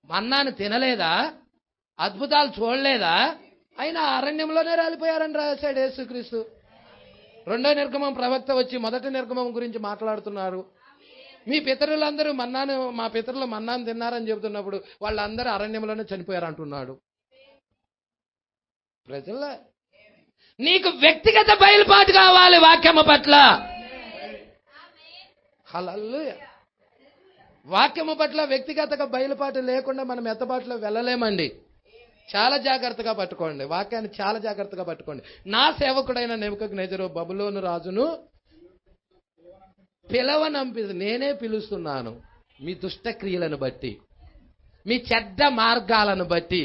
మన్నాను తినలేదా? అద్భుతాలు చూడలేదా? అయినా అరణ్యంలోనే రాలిపోయారని రాశాడు యేసుక్రీస్తు. రెండో నిర్గమం ప్రవక్త వచ్చి మొదటి నిర్గమం గురించి మాట్లాడుతున్నారు. మీ పితరులందరూ మన్నాను, మా పితరులు మన్నాను తిన్నారని చెబుతున్నప్పుడు వాళ్ళందరూ అరణ్యంలోనే చనిపోయారు అంటున్నాడు. ప్రజల, నీకు వ్యక్తిగత బయలుపాటు కావాలి వాక్యము పట్ల. హల్లెలూయా. వాక్యము పట్ల వ్యక్తిగత బయలుపాటు లేకుండా మనం ఎత్తబాటులో వెళ్ళలేమండి. చాలా జాగ్రత్తగా పట్టుకోండి వాక్యాన్ని, చాలా జాగ్రత్తగా పట్టుకోండి. నా సేవకుడైన నెబుకద్నెజరు బబులోను రాజును నేనే పిలుస్తున్నాను. మీ దుష్ట క్రియలను బట్టి, మీ చెడ్డ మార్గాలను బట్టి,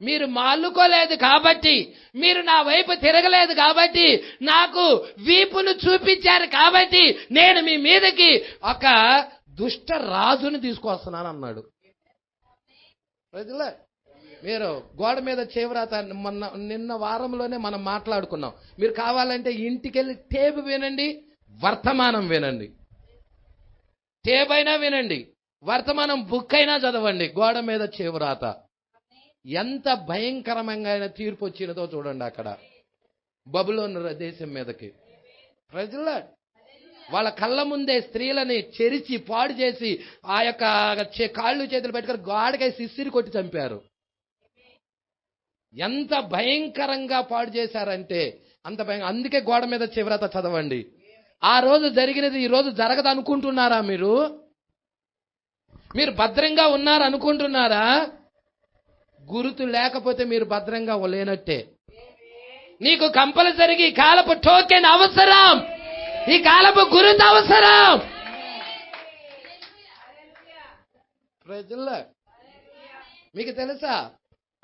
మీరు మాలుకోలేదు కాబట్టి, మీరు నా వైపు తిరగలేదు కాబట్టి, నాకు వీపును చూపించారు కాబట్టి నేను మీ మీదకి ఒక దుష్ట రాజుని తీసుకొస్తున్నాను అన్నాడు. ప్రజలే, మీరు గోడ మీద చేవరాత నిన్న వారంలోనే మనం మాట్లాడుకున్నాం. మీరు కావాలంటే ఇంటికెళ్ళి టేబు వినండి, వర్తమానం వినండి. టేబ్ అయినా వినండి, వర్తమానం బుక్ అయినా చదవండి. గోడ మీద చేవరాత ఎంత భయంకరమైన తీర్పు వచ్చినదో చూడండి అక్కడ బబులోను దేశం మీదకి. ప్రజల, వాళ్ళ కళ్ళ ముందే స్త్రీలని చెరిచి పాడు చేసి ఆ యొక్క కాళ్ళు చేతులు పెట్టుకొని గోడకై సిసిరి కొట్టి చంపారు. ఎంత భయంకరంగా పాడు చేశారంటే అంత భయంకర. అందుకే గోడ మీద చివరత చదవండి. ఆ రోజు జరిగినది ఈ రోజు జరగదు అనుకుంటున్నారా? మీరు భద్రంగా ఉన్నారు అనుకుంటున్నారా? గురుతు లేకపోతే మీరు భద్రంగా లేనట్టే. నీకు కంపల్సరీగా ఈ కాలపు టోకెన్ అవసరం, ఈ కాలపు గురుతు అవసరం. ప్రజల్లో, మీకు తెలుసా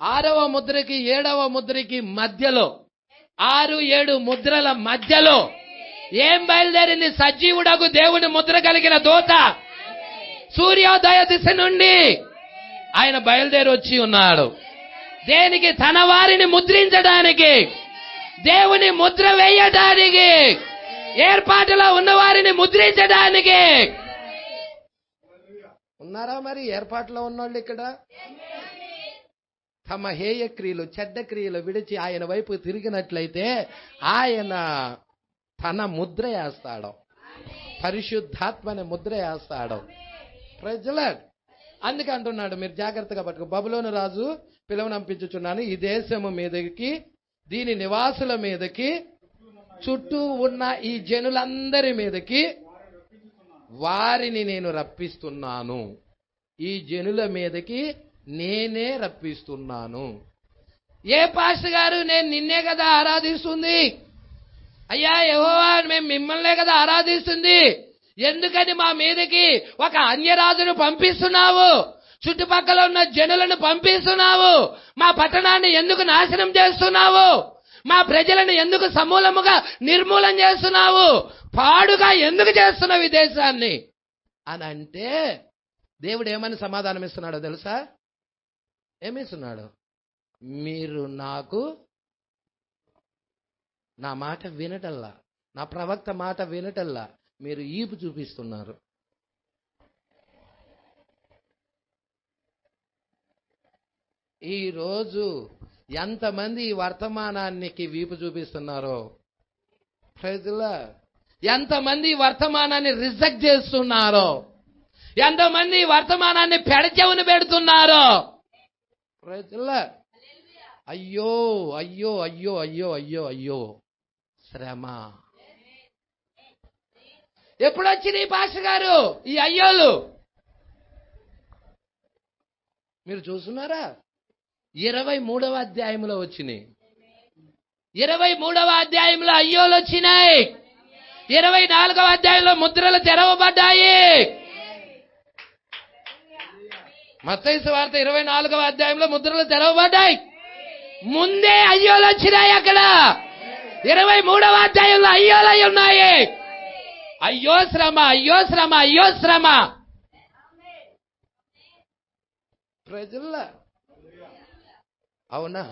6వ ముద్రకి 7వ ముద్రకి మధ్యలో, 6-7 ముద్రల మధ్యలో ఏం బయలుదేరింది? సజీవుడగు దేవుని ముద్ర కలిగిన దూత సూర్యోదయ దిశ నుండి ఆయన బయలుదేరి వచ్చి ఉన్నాడు. దేనికి? తన వారిని ముద్రించడానికి, దేవుని ముద్ర వేయడానికి, ఏర్పాటులో ఉన్న వారిని ముద్రించడానికి. ఉన్నారా మరి ఏర్పాటులో ఉన్నోళ్ళు ఇక్కడ? తమ హేయ క్రియలు, చెడ్డ క్రియలు విడిచి ఆయన వైపు తిరిగినట్లయితే ఆయన తన ముద్ర వేస్తాడు, పరిశుద్ధాత్మని ముద్ర వేస్తాడు. ప్రజల, అందుకే అంటున్నాడు మీరు జాగ్రత్తగా పట్టుకో. బబులోను రాజు పిలువనంపించుచున్నాను ఈ దేశము మీదకి, దీని నివాసుల మీదకి, చుట్టూ ఉన్న ఈ జనులందరి మీదకి వారిని నేను రప్పిస్తున్నాను. ఈ జనుల మీదకి నేనే రప్పిస్తున్నాను. ఏ పాస్టర్ గారు, నేను నిన్నే కదా ఆరాధిస్తుంది. అయ్యా యెహోవా, మేము మిమ్మల్నే కదా ఆరాధిస్తుంది. ఎందుకని మా మీదకి ఒక అన్యరాజును పంపిస్తున్నావు? చుట్టుపక్కల ఉన్న జనులను పంపిస్తున్నావు? మా పట్టణాన్ని ఎందుకు నాశనం చేస్తున్నావు? మా ప్రజలను ఎందుకు సమూలముగా నిర్మూలన చేస్తున్నావు? పాడుగా ఎందుకు చేస్తున్నావు ఈ దేశాన్ని అని అంటే దేవుడు ఏమని సమాధానం ఇస్తున్నాడో తెలుసా? ఏమిస్తున్నాడు? మీరు నాకు నా మాట వినటల్లా, నా ప్రవక్త మాట వినటల్లా, మీరు ఈపు చూపిస్తున్నారు. ఈరోజు ఎంతమంది ఈ వర్తమానానికి వీపు చూపిస్తున్నారో, ప్రజల ఎంతమంది ఈ వర్తమానాన్ని రిజెక్ట్ చేస్తున్నారో, ఎంతమంది ఈ వర్తమానాన్ని పెడచెవును పెడుతున్నారో. ప్రజల, అయ్యో అయ్యో అయ్యో అయ్యో అయ్యో అయ్యో శ్రమ. ఎప్పుడొచ్చింది పాష గారు ఈ అయ్యోలు? మీరు చూస్తున్నారా? 23వ అధ్యాయంలో వచ్చినాయి. 23వ అధ్యాయంలో అయ్యోలు వచ్చినాయి. 24వ అధ్యాయంలో ముద్రలు తెరవబడ్డాయి. మత్తయి సువార్త 24వ అధ్యాయంలో ముద్రలు తెరవబడ్డాయి. ముందే అయ్యోలు వచ్చినాయి. అక్కడ 23వ అధ్యాయంలో అయ్యోలు ఉన్నాయి. అయ్యో శ్రమ, అయ్యో శ్రమ, అయ్యో శ్రమ. ప్రజల అవునా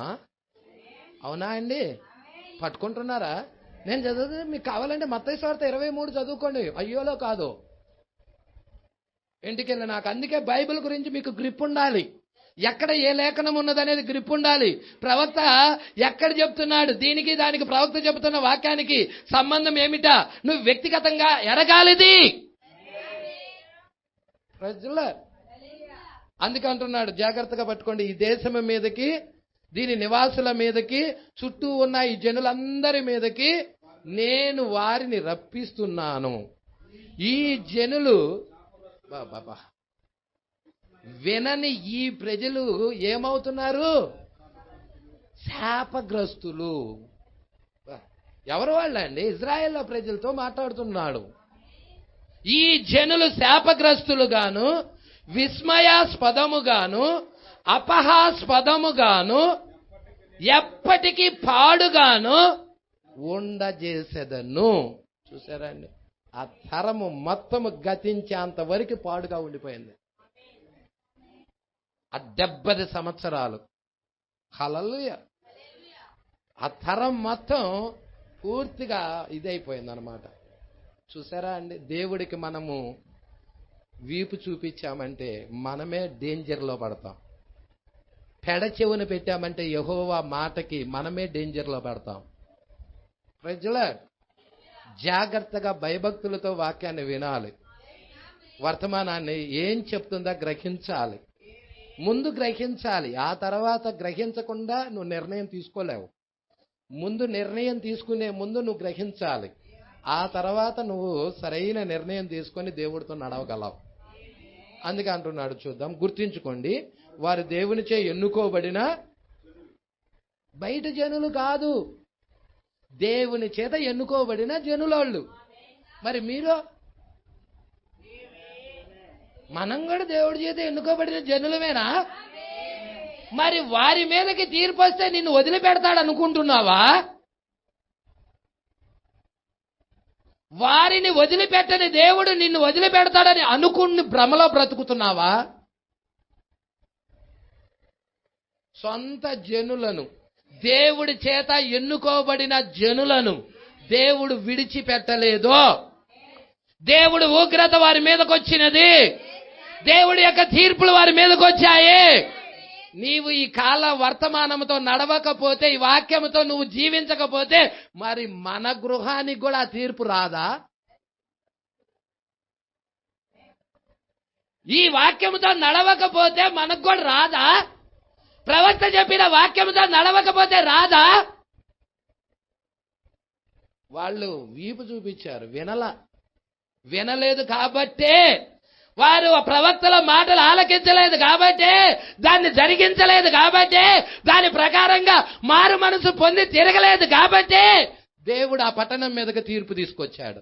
అవునా అండి? పట్టుకుంటున్నారా? నేను చదువు మీకు కావాలంటే మత్తయి సువార్త 23 చదువుకోండి. అయ్యోలో కాదు. ఇంటికెళ్ళి నాకు అందుకే బైబిల్ గురించి మీకు గ్రిప్ ఉండాలి. ఎక్కడ ఏ లేఖనం ఉన్నదనేది గ్రిప్ ఉండాలి. ప్రవక్త ఎక్కడ చెప్తున్నాడు, దీనికి దానికి ప్రవక్త చెబుతున్న వాక్యానికి సంబంధం ఏమిటా నువ్వు వ్యక్తిగతంగా ఎరగాలిది. ప్రజల అందుకే అంటున్నాడు, జాగ్రత్తగా పట్టుకోండి. ఈ దేశం మీదకి, దీని నివాసుల మీదకి, చుట్టూ ఉన్న ఈ జనులందరి మీదకి నేను వారిని రప్పిస్తున్నాను. ఈ జనులు బాబా వినని ఈ ప్రజలు ఏమవుతున్నారు? శాపగ్రస్తులు. ఎవరు వాళ్ళండి? ఇజ్రాయేల్ ప్రజలతో మాట్లాడుతున్నాడు. ఈ జనులు శాపగ్రస్తులుగాను, విస్మయాస్పదముగాను, అపహాస్పదముగాను, ఎప్పటికీ పాడుగాను ఉండజేసేదను. చూసారండి, ఆ తరము మొత్తము గతించేంత వరకు పాడుగా ఉండిపోయింది. ఆ 70 సంవత్సరాలు. హల్లెలూయా. ఆ తరం మొత్తం పూర్తిగా ఇదైపోయింది అనమాట. చూసారా అండి, దేవుడికి మనము వీపు చూపించామంటే మనమే డేంజర్లో పడతాం. పెడ చెవును పెట్టామంటే యెహోవా మాటకి మనమే డేంజర్లో పడతాం. ప్రజల జాగ్రత్తగా భయభక్తులతో వాక్యాన్ని వినాలి. వర్తమానాన్ని ఏం చెప్తుందా గ్రహించాలి. ముందు గ్రహించాలి, ఆ తర్వాత గ్రహించకుండా నువ్వు నిర్ణయం తీసుకోలేవు. ముందు నిర్ణయం తీసుకునే ముందు నువ్వు గ్రహించాలి. ఆ తర్వాత నువ్వు సరైన నిర్ణయం తీసుకొని దేవుడితో నడవగలవు. అందుకే అంటున్నాడు, చూద్దాం. గుర్తించుకోండి, వారు దేవునిచే ఎన్నుకోబడిన బయట జనులు కాదు, దేవుని చేత ఎన్నుకోబడిన జనులోళ్ళు. మరి మీరు? మనం కూడా దేవుడి చేత ఎన్నుకోబడిన జనులమేనా? మరి వారి మీదకి తీర్పు వస్తే నిన్ను వదిలిపెడతాడు అనుకుంటున్నావా? వారిని వదిలిపెట్టని దేవుడు నిన్ను వదిలిపెడతాడని అనుకుని భ్రమలో బ్రతుకుతున్నావా? సొంత జనులను, దేవుడి చేత ఎన్నుకోబడిన జనులను దేవుడు విడిచిపెట్టలేదో. దేవుడు ఉగ్రత వారి మీదకి వచ్చినది, దేవుడి యొక్క తీర్పులు వారి మీదకి వచ్చాయి. నీవు ఈ కాల వర్తమానంతో నడవకపోతే, ఈ వాక్యంతో నువ్వు జీవించకపోతే, మరి మన గృహానికి కూడా ఆ తీర్పు రాదా? ఈ వాక్యంతో నడవకపోతే మనకు కూడా రాదా? ప్రవక్త చెప్పిన వాక్యంతో నడవకపోతే రాదా? వాళ్ళు వీపు చూపించారు, వినలేదు కాబట్టే, వారు ఆ ప్రవక్తల మాటలు ఆలకించలేదు కాబట్టే, దాన్ని జరిగించలేదు కాబట్టే, దాని ప్రకారంగా మారు మనసు పొంది తిరగలేదు కాబట్టే దేవుడు ఆ పట్టణం మీదకు తీర్పు తీసుకొచ్చాడు.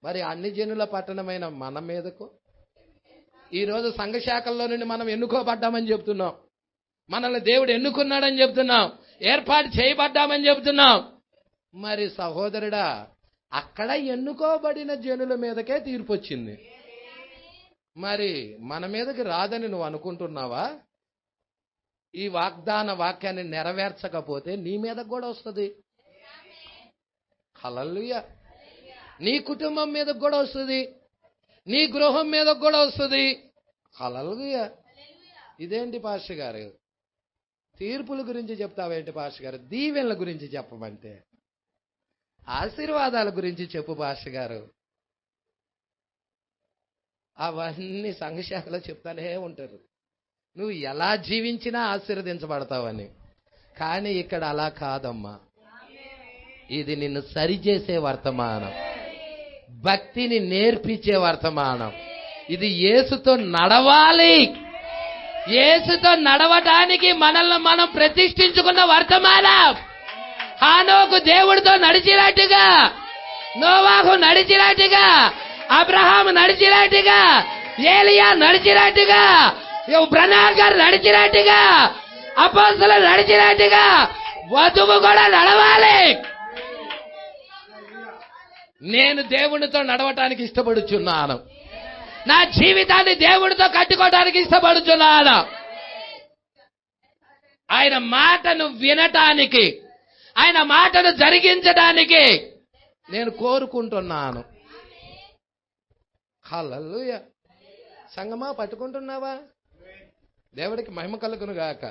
మరి అన్ని జనుల పట్టణమైన మన మీదకు ఈరోజు సంఘ శాఖల్లో నుండి మనం ఎన్నుకోబడ్డామని చెప్తున్నాం, మనల్ని దేవుడు ఎన్నుకున్నాడని చెప్తున్నాం, ఏర్పాటు చేయబడ్డామని చెప్తున్నాం. మరి సహోదరుడా, అక్కడ ఎన్నుకోబడిన జనుల మీదకే తీర్పు వచ్చింది. మరి మన మీదకి రాదని నువ్వు అనుకుంటున్నావా? ఈ వాగ్దాన వాక్యాన్ని నెరవేర్చకపోతే నీ మీదకి కూడా వస్తుంది. హల్లెలూయా. నీ కుటుంబం మీదకి కూడా వస్తుంది, నీ గృహం మీదకి కూడా వస్తుంది. హల్లెలూయా. ఇదేంటి పాస్టర్ గారు, తీర్పుల గురించి చెప్తావేంటి పాస్టర్ గారు? దీవెనల గురించి చెప్పమంటే, ఆశీర్వాదాల గురించి చెప్పు పాస్టర్ గారు. అవన్నీ సంఘశాఖలో చెప్తానే ఉంటారు, నువ్వు ఎలా జీవించినా ఆశీర్వదించబడతావని. కానీ ఇక్కడ అలా కాదమ్మా. ఇది నిన్ను సరిచేసే వర్తమానం, భక్తిని నేర్పించే వర్తమానం. ఇది యేసుతో నడవాలి. యేసుతో నడవటానికి మనల్ని మనం ప్రతిష్ఠించుకున్న వర్తమానం. హానోకు దేవుడితో నడిచినట్టుగా, నోవాహు నడిచినట్టుగా, అబ్రహాము నడిచినట్టుగా, ఏలియా నడిచినట్టుగా, బ్రహ్నాన్ గారు నడిచినట్టుగా, అపోస్తలులు నడిచినట్టుగా వధువు కూడా నడవాలి. నేను దేవునితో నడవటానికి ఇష్టపడుచున్నాను. నా జీవితాన్ని దేవుడితో కట్టుకోవడానికి ఇష్టపడుచున్నాను. ఆయన మాటను వినటానికి, ఆయన మాటను జరిగించడానికి నేను కోరుకుంటున్నాను. హల్లెలూయా. సంగమా పట్టుకుంటున్నావా? దేవుడికి మహిమ కలుగును గాక.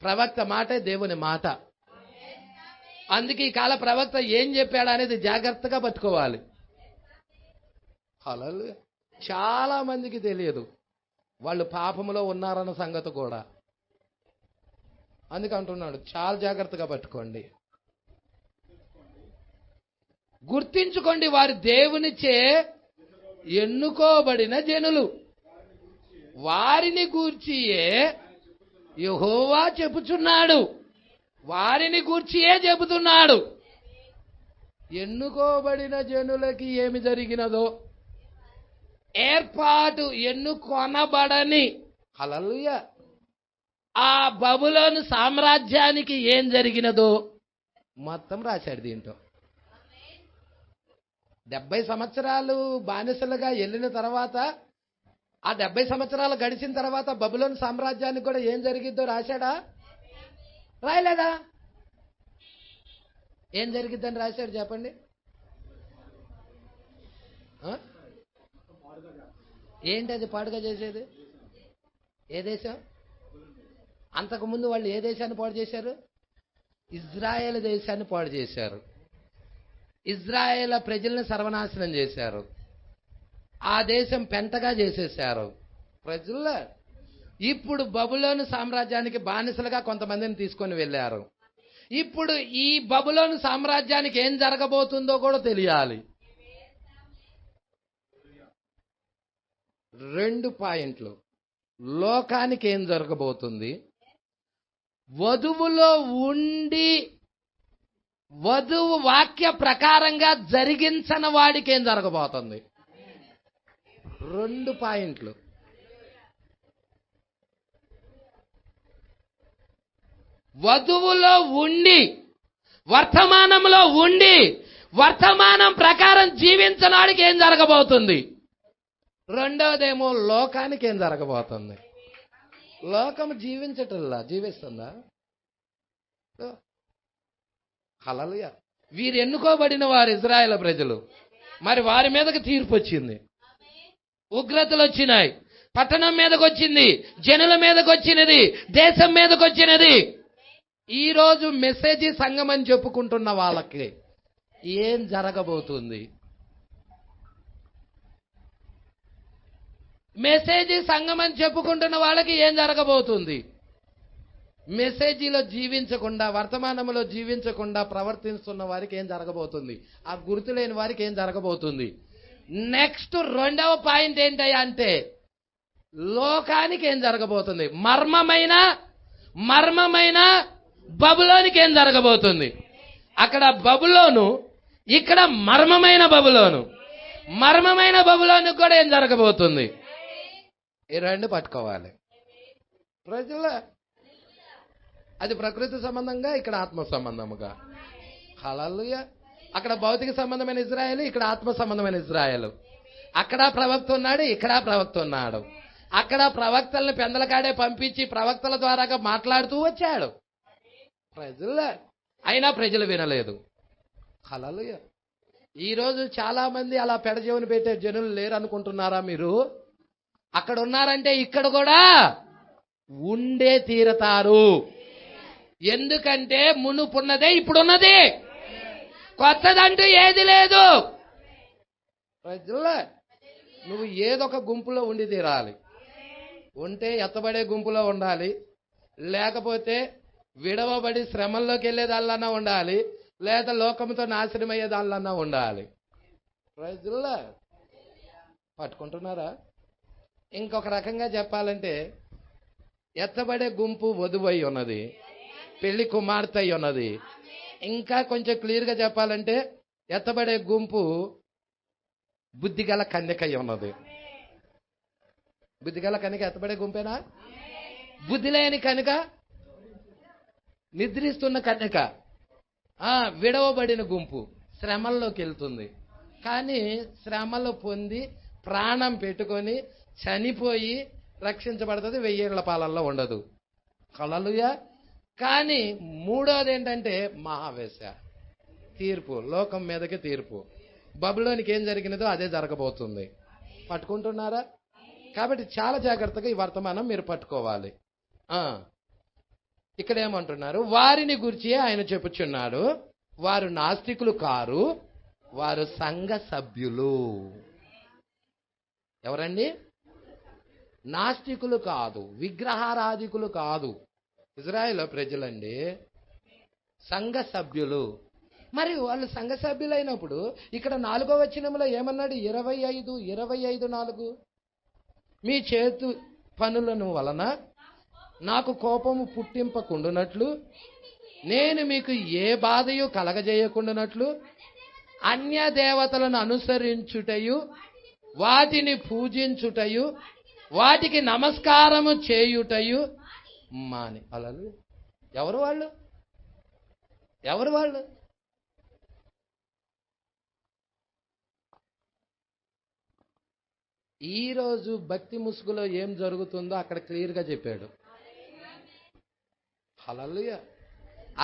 ప్రవక్త మాటే దేవుని మాట. అందుకే ఈ కాల ప్రవక్త ఏం చెప్పాడు అనేది జాగ్రత్తగా పట్టుకోవాలి. హల్లెలూయా. చాలా మందికి తెలియదు వాళ్ళు పాపములో ఉన్నారన్న సంగతి కూడా. అందుకే అంటున్నాడు, చాలా జాగ్రత్తగా పట్టుకోండి. గుర్తించుకోండి, వారి దేవునిచే ఎన్నుకోబడిన జనులు. వారిని గూర్చియే యెహోవా చెప్పుచున్నాడు. వారిని గూర్చియే చెబుతున్నాడు. ఎన్నుకోబడిన జనులకి ఏమి జరిగినదో, ఏర్పాటు ఎన్నుకొనబడని హల్లెలూయా ఆ బబులోను సామ్రాజ్యానికి ఏం జరిగినదో మొత్తం రాశాడు దీంట్లో. 70 సంవత్సరాలు బానిసలుగా వెళ్ళిన తర్వాత, ఆ 70 సంవత్సరాలు గడిచిన తర్వాత బబులోను సామ్రాజ్యానికి కూడా ఏం జరిగిద్దో రాశాడా? రాయలేదా? ఏం జరిగిద్దని రాశాడు చెప్పండి. ఏంటి అది పాడుగా చేసేది? ఏ దేశం? అంతకుముందు వాళ్ళు ఏ దేశాన్ని పాడు చేశారు? ఇజ్రాయేల్ దేశాన్ని పాడు చేశారు. ఇజ్రాయేల్ ప్రజల్ని సర్వనాశనం చేశారు. ఆ దేశం పెంటగా చేసేశారు ప్రజల్లో. ఇప్పుడు బబులోను సామ్రాజ్యానికి బానిసలుగా కొంతమందిని తీసుకొని వెళ్ళారు. ఇప్పుడు ఈ బబులోను సామ్రాజ్యానికి ఏం జరగబోతుందో కూడా తెలియాలి. 2 పాయింట్లు. లోకానికి ఏం జరగబోతుంది, వధువులో ఉండి వధువు వాక్య ప్రకారంగా జరిగించని వాడికి ఏం జరగబోతుంది. 2 పాయింట్లు. వధువులో ఉండి, వర్తమానంలో ఉండి, వర్తమానం ప్రకారం జీవించనాడికి ఏం జరగబోతుంది. రెండోదేమో లోకానికి ఏం జరగబోతుంది. లోకం జీవిస్తుందా? హల్లెలూయా. వీరు ఎన్నుకోబడిన వారు ఇజ్రాయేల్ ప్రజలు. మరి వారి మీదకి తీర్పు వచ్చింది, ఉగ్రతలు వచ్చినాయి, పట్టణం మీదకి వచ్చింది, జనుల మీదకి వచ్చినది, దేశం మీదకి వచ్చినది. ఈరోజు మెసేజ్ సంఘం అని చెప్పుకుంటున్న వాళ్ళకి ఏం జరగబోతుంది. మెసేజ్ సంఘం అని చెప్పుకుంటున్న వాళ్ళకి ఏం జరగబోతుంది. మెసేజీలో జీవించకుండా, వర్తమానంలో జీవించకుండా ప్రవర్తిస్తున్న వారికి ఏం జరగబోతుంది. ఆ గుర్తు లేని వారికి ఏం జరగబోతుంది. నెక్స్ట్ 2వ పాయింట్ ఏంటయ్యా అంటే, లోకానికి ఏం జరగబోతుంది. మర్మమైన బబులోనికి ఏం జరగబోతుంది. అక్కడ బబులోను, ఇక్కడ మర్మమైన బబులోను. మర్మమైన బబులోనికి కూడా ఏం జరగబోతుంది. ఈ 2 పట్టుకోవాలి ప్రజల. అది ప్రకృతి సంబంధంగా, ఇక్కడ ఆత్మ సంబంధముగా. హల్లెలూయా. అక్కడ భౌతిక సంబంధమైన ఇజ్రాయేలు, ఇక్కడ ఆత్మ సంబంధమైన ఇజ్రాయేలు. అక్కడ ప్రవక్త ఉన్నాడు, ఇక్కడ ప్రవక్త ఉన్నాడు. అక్కడ ప్రవక్తలను పెందలకాడే పంపించి ప్రవక్తల ద్వారాగా మాట్లాడుతూ వచ్చాడు ప్రజల. అయినా ప్రజలు వినలేదు. హల్లెలూయా. ఈరోజు చాలా మంది అలా పెడజెవుని పెట్టే జనులు లేరు అనుకుంటున్నారా మీరు? అక్కడ ఉన్నారంటే ఇక్కడ కూడా ఉండే తీరతారు. ఎందుకంటే మునుపున్నదే ఇప్పుడున్నది, కొత్తదంటూ ఏది లేదు. ప్రజల్లో నువ్వు ఏదొక గుంపులో ఉండి తీరాలి. ఉంటే ఎత్తబడే గుంపులో ఉండాలి, లేకపోతే విడవబడి శ్రమల్లోకి వెళ్ళేదాళ్ళన్నా ఉండాలి, లేదా లోకంతో నాశనం అయ్యేదాళ్ళన్నా ఉండాలి. ప్రజల్లో పట్టుకుంటున్నారా? ఇంకొక రకంగా చెప్పాలంటే, ఎత్తబడే గుంపు వధువై ఉన్నది, పెళ్లి కుమార్తె అయి ఉన్నది. ఇంకా కొంచెం క్లియర్గా చెప్పాలంటే, ఎత్తబడే గుంపు బుద్ధిగల కన్యకై ఉన్నది. బుద్ధిగల కనుక ఎత్తబడే గుంపేనా? బుద్ధి లేని కనుక నిద్రిస్తున్న కనుక విడవబడిన గుంపు శ్రమల్లోకి వెళ్తుంది. కానీ శ్రమలు పొంది ప్రాణం పెట్టుకొని చనిపోయి రక్షించబడుతుంది, 1000 ఏళ్ల పాలల్లో ఉండదు. హల్లెలూయా. కానీ మూడోది ఏంటంటే మహావేశ, తీర్పు, లోకం మీదకి తీర్పు. బబులోనికి ఏం జరిగినదో అదే జరగబోతుంది. పట్టుకుంటున్నారా? కాబట్టి చాలా జాగ్రత్తగా ఈ వర్తమానం మీరు పట్టుకోవాలి. ఇక్కడ ఏమంటున్నారు? వారిని గురించి ఆయన చెప్పుచున్నాడు, వారు నాస్తికులు కారు, వారు సంఘ సభ్యులు. ఎవరండి? నాస్తికులు కాదు, విగ్రహారాధికులు కాదు, ఇజ్రాయేల్ ప్రజలండి, సంఘ సభ్యులు. మరి వాళ్ళు సంఘ సభ్యులైనప్పుడు ఇక్కడ 4వ వచనంలో ఏమన్నాడు? 25:4 మీ చేతు పనులను వలన నాకు కోపము పుట్టింపకుండునట్లు, నేను మీకు ఏ బాధయు కలగజేయకుండానట్లు, అన్య దేవతలను అనుసరించుటయు, వాటిని పూజించుటయు, వాటికి నమస్కారము చేయుటయు మాని. అలలు ఎవరు వాళ్ళు? ఎవరు వాళ్ళు? ఈరోజు భక్తి ముసుగులో ఏం జరుగుతుందో అక్కడ క్లియర్గా చెప్పాడు. హల్లెలూయా.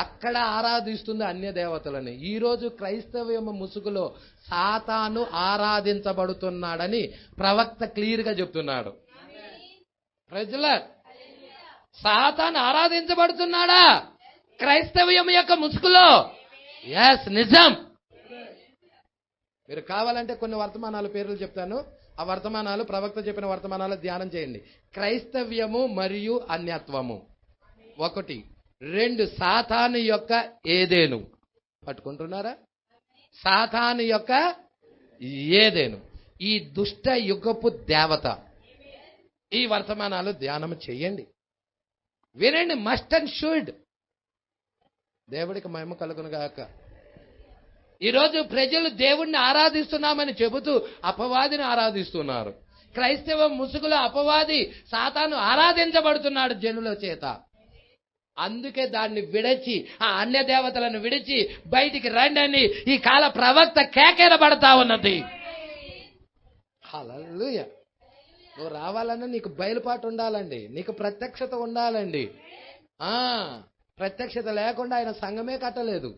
అక్కడ ఆరాధిస్తుంది అన్య దేవతలని. ఈరోజు క్రైస్తవ ముసుగులో సాతాను ఆరాధించబడుతున్నాడని ప్రవక్త క్లియర్గా చెప్తున్నాడు. ప్రజల సాతాను ఆరాధించబడుతున్నాడా క్రైస్తవ్యం యొక్క ముసుగులో? ఎస్, నిజం. మీరు కావాలంటే కొన్ని వర్తమానాల పేర్లు చెప్తాను. ఆ వర్తమానాలు, ప్రవక్త చెప్పిన వర్తమానాలు ధ్యానం చేయండి. క్రైస్తవ్యము మరియు అన్యత్వము 1. 2 సాతాను యొక్క ఏదేను. పట్టుకుంటున్నారా? సాతాను యొక్క ఏదేను, ఈ దుష్ట యుగపు దేవత. ఈ వర్తమానాలు ధ్యానం చేయండి, వినండి. Must and should. దేవుడికి మహిమ కలుగును గాక. ఈరోజు ప్రజలు దేవుణ్ణి ఆరాధిస్తున్నామని చెబుతూ అపవాదిని ఆరాధిస్తున్నారు. క్రైస్తవ ముసుగులో అపవాది సాతాను ఆరాధించబడుతున్నాడు జనుల చేత. అందుకే దాన్ని విడిచి, ఆ అన్య దేవతలను విడిచి బయటికి రండి అని ఈ కాల ప్రవక్త కేకేరబడతా ఉన్నది. హల్లెలూయా. నువ్వు రావాలన్నా నీకు బయలుపాటు ఉండాలండి, నీకు ప్రత్యక్షత ఉండాలండి. ప్రత్యక్షత లేకుండా ఆయన సంఘమే కట్టలేదు.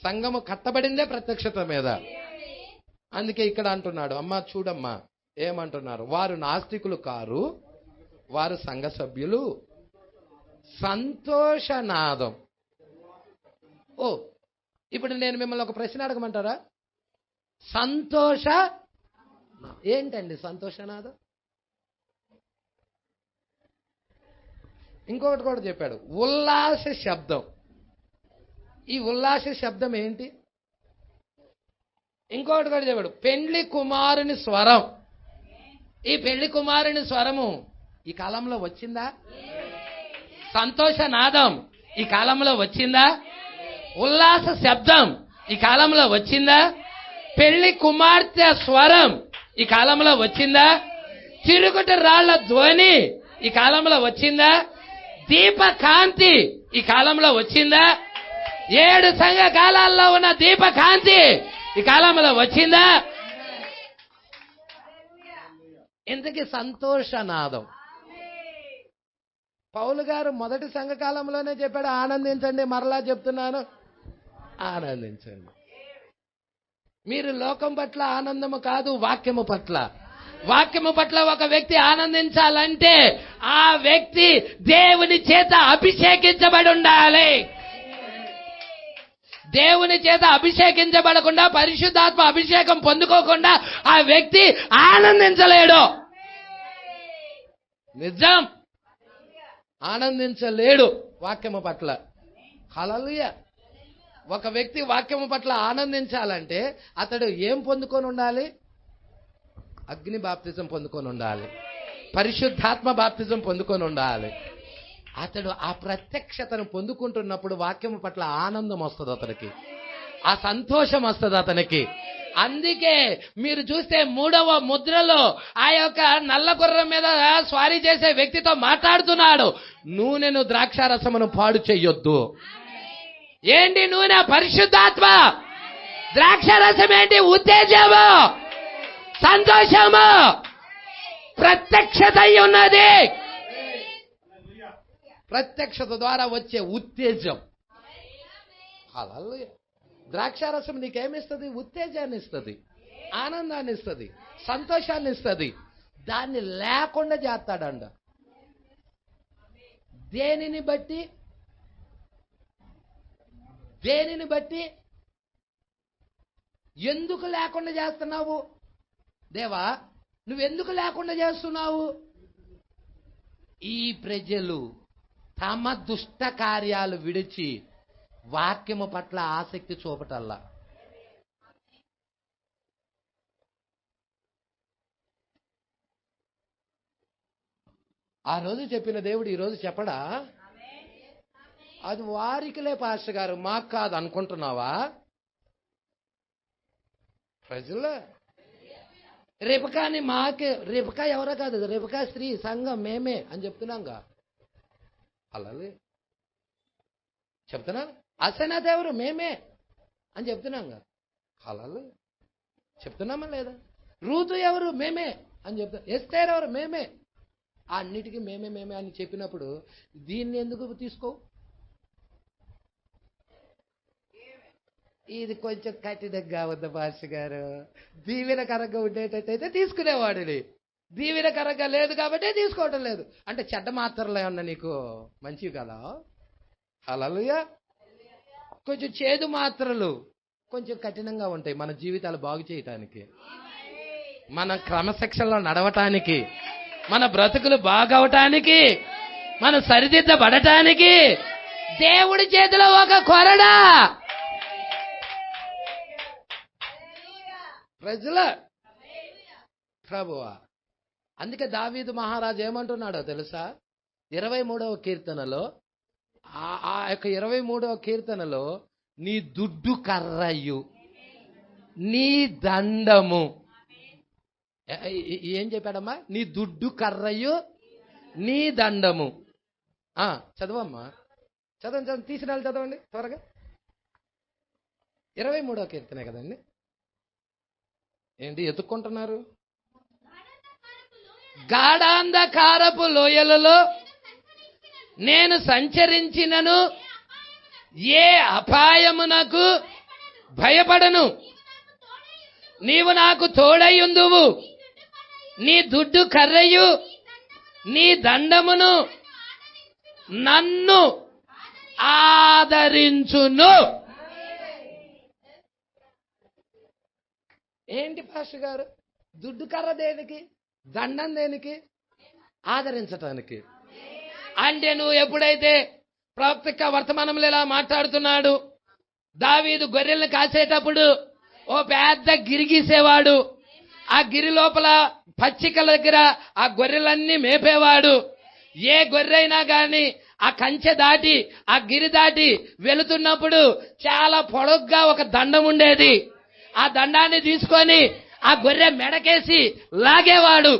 సంఘము కట్టబడిందే ప్రత్యక్షత మీద. అందుకే ఇక్కడ అంటున్నాడు, అమ్మా చూడమ్మా ఏమంటున్నారు? వారు నాస్తికులు కారు, వారు సంఘ సభ్యులు. సంతోషనాదం. ఇప్పుడు నేను మిమ్మల్ని ఒక ప్రశ్న అడగమంటారా? ఏంటండి సంతోషనాదం? ఇంకొకటి కూడా చెప్పాడు, ఉల్లాస శబ్దం. ఈ ఉల్లాస శబ్దం ఏంటి? ఇంకొకటి కూడా చెప్పాడు, పెండ్లి కుమారుని స్వరం. ఈ పెళ్లి కుమారుని స్వరము ఈ కాలంలో వచ్చిందా? సంతోషనాదం ఈ కాలంలో వచ్చిందా? ఉల్లాస శబ్దం ఈ కాలంలో వచ్చిందా? పెళ్లి కుమార్తె స్వరం ఈ కాలంలో వచ్చిందా? చిరుగుట రాళ్ల ధ్వని ఈ కాలంలో వచ్చిందా? దీపకాంతి ఈ కాలంలో వచ్చిందా? 7 సంఘ కాలాల్లో ఉన్న దీపకాంతి ఈ కాలంలో వచ్చిందా? ఇంతకీ సంతోషనాదం. పౌలు గారు మొదటి సంఘకాలంలోనే చెప్పాడు, ఆనందించండి. మరలా చెప్తున్నాను, ఆనందించండి. మీరు లోకం పట్ల ఆనందము కాదు, వాక్యము పట్ల. వాక్యము పట్ల ఒక వ్యక్తి ఆనందించాలంటే ఆ వ్యక్తి దేవుని చేత అభిషేకించబడి ఉండాలి. దేవుని చేత అభిషేకించబడకుండా, పరిశుద్ధాత్మ అభిషేకం పొందుకోకుండా ఆ వ్యక్తి ఆనందించలేడు. నిజం, ఆనందించలేడు వాక్యము పట్ల. హల్లెలూయా. ఒక వ్యక్తి వాక్యము పట్ల ఆనందించాలంటే అతడు ఏం పొందుకొని ఉండాలి? అగ్ని బాప్తిజం పొందుకొని ఉండాలి, పరిశుద్ధాత్మ బాప్తిజం పొందుకొని ఉండాలి. అతడు ఆ ప్రత్యక్షతను పొందుకుంటున్నప్పుడు వాక్యము పట్ల ఆనందం వస్తుంది అతనికి, ఆ సంతోషం వస్తుంది అతనికి. అందుకే మీరు చూస్తే 3వ ముద్రలో ఆ యొక్క నల్ల గుర్రం మీద స్వారీ చేసే వ్యక్తితో మాట్లాడుతున్నాడు. నూనెను ద్రాక్షారసమును పాడు చెయ్యొద్దు. ఏంటి నూనె? పరిశుద్ధాత్మ. ద్రాక్షారసం ఏంటి? ఉత్తేజము, సంతోషము, ప్రత్యక్షత ఉన్నది. ప్రత్యక్షత ద్వారా వచ్చే ఉత్తేజం. హల్లెలూయా. ద్రాక్షారసం నీకేమిస్తుంది? ఉత్తేజాన్ని ఇస్తుంది, ఆనందాన్ని ఇస్తుంది, సంతోషాన్ని ఇస్తుంది. దాన్ని లేకుండా చేస్తాడండ. దేనిని బట్టి? దేనిని బట్టి? ఎందుకు లేకుండా చేస్తున్నావు? దేవా, నువ్వెందుకు లేకుండా చేస్తున్నావు? ఈ ప్రజలు తమ దుష్ట కార్యాలు విడిచి వాక్యము పట్ల ఆసక్తి చూపటల్లా. ఆ రోజు చెప్పిన దేవుడు ఈ రోజు చెప్పడా? అది వారికిలే పాస్టర్ గారు, మాకు కాదు అనుకుంటున్నావా? ప్రజలు రిబకాని మాకే, రిబకా ఎవరో కాదు, రిబకా స్త్రీ సంఘం మేమే అని చెప్తున్నాంగా. అలాగే చెప్తున్నా. అసనాథ్ ఎవరు? మేమే అని చెప్తున్నాంగా. అలాగే చెప్తున్నామా లేదా? రూతు ఎవరు? మేమే అని చెప్తా. ఎస్తేర్ ఎవరు? మేమే. అన్నిటికీ మేమే మేమే అని చెప్పినప్పుడు దీన్ని ఎందుకు తీసుకో? ఇది కొంచెం కఠినంగా ఉంది భాష గారు. దీవెనకరంగా ఉండేటట్టయితే తీసుకునేవాడిని. దీవెనకరంగా లేదు కాబట్టి తీసుకోవటం లేదు. అంటే చెడ్డ మాత్రలు ఏమన్నా నీకు మంచివి కదా? హల్లెలూయా. కొంచెం చేదు మాత్రలు కొంచెం కఠినంగా ఉంటాయి మన జీవితాలు బాగు చేయటానికి, మన క్రమశిక్షణలో నడవటానికి, మన బ్రతుకులు బాగవటానికి, మన సరిదిద్దబడటానికి. దేవుడి చేతిలో ఒక కొరడా. ప్రజల ప్రభువా. అందుకే దావీదు మహారాజు ఏమంటున్నాడో తెలుసా? 23వ కీర్తనలో, ఆ యొక్క 23వ కీర్తనలో, నీ దుడ్డు కర్రయు నీ దండము. ఏం చెప్పాడమ్మా? నీ దుడ్డు కర్రయు నీ దండము. చదవమ్మా, చదవండి, తీసిన చదవండి త్వరగా. 23వ కీర్తనే కదండి. ఏంటి ఎత్తుక్కుంటున్నారు? గాఢాంధకారపు లోయలలో నేను సంచరించినను ఏ అపాయమునకు భయపడను. నీవు నాకు తోడైయుందువు. నీ దుడ్డు కర్రయు నీ దండమును నన్ను ఆదరించును. ఏంటి పాస్టర్ గారు? దుడ్డు కర్ర దేనికి? దండం దేనికి? ఆదరించటానికి. అంటే నువ్వు ఎప్పుడైతే ప్రవక్త వర్తమానంలో ఇలా మాట్లాడుతున్నాడు, దావీదు గొర్రెలను కాసేటప్పుడు ఓ పెద్ద గిరి గీసేవాడు. ఆ గిరి లోపల పచ్చికల దగ్గర ఆ గొర్రెలన్నీ మేపేవాడు. ఏ గొర్రెైనా గాని ఆ కంచె దాటి ఆ గిరి దాటి వెళుతున్నప్పుడు చాలా పొడగ్గా ఒక దండం ఉండేది. ఆ దండాన్ని తీసుకొని ఆ గొర్రె మెడకేసి లాగేవాడు.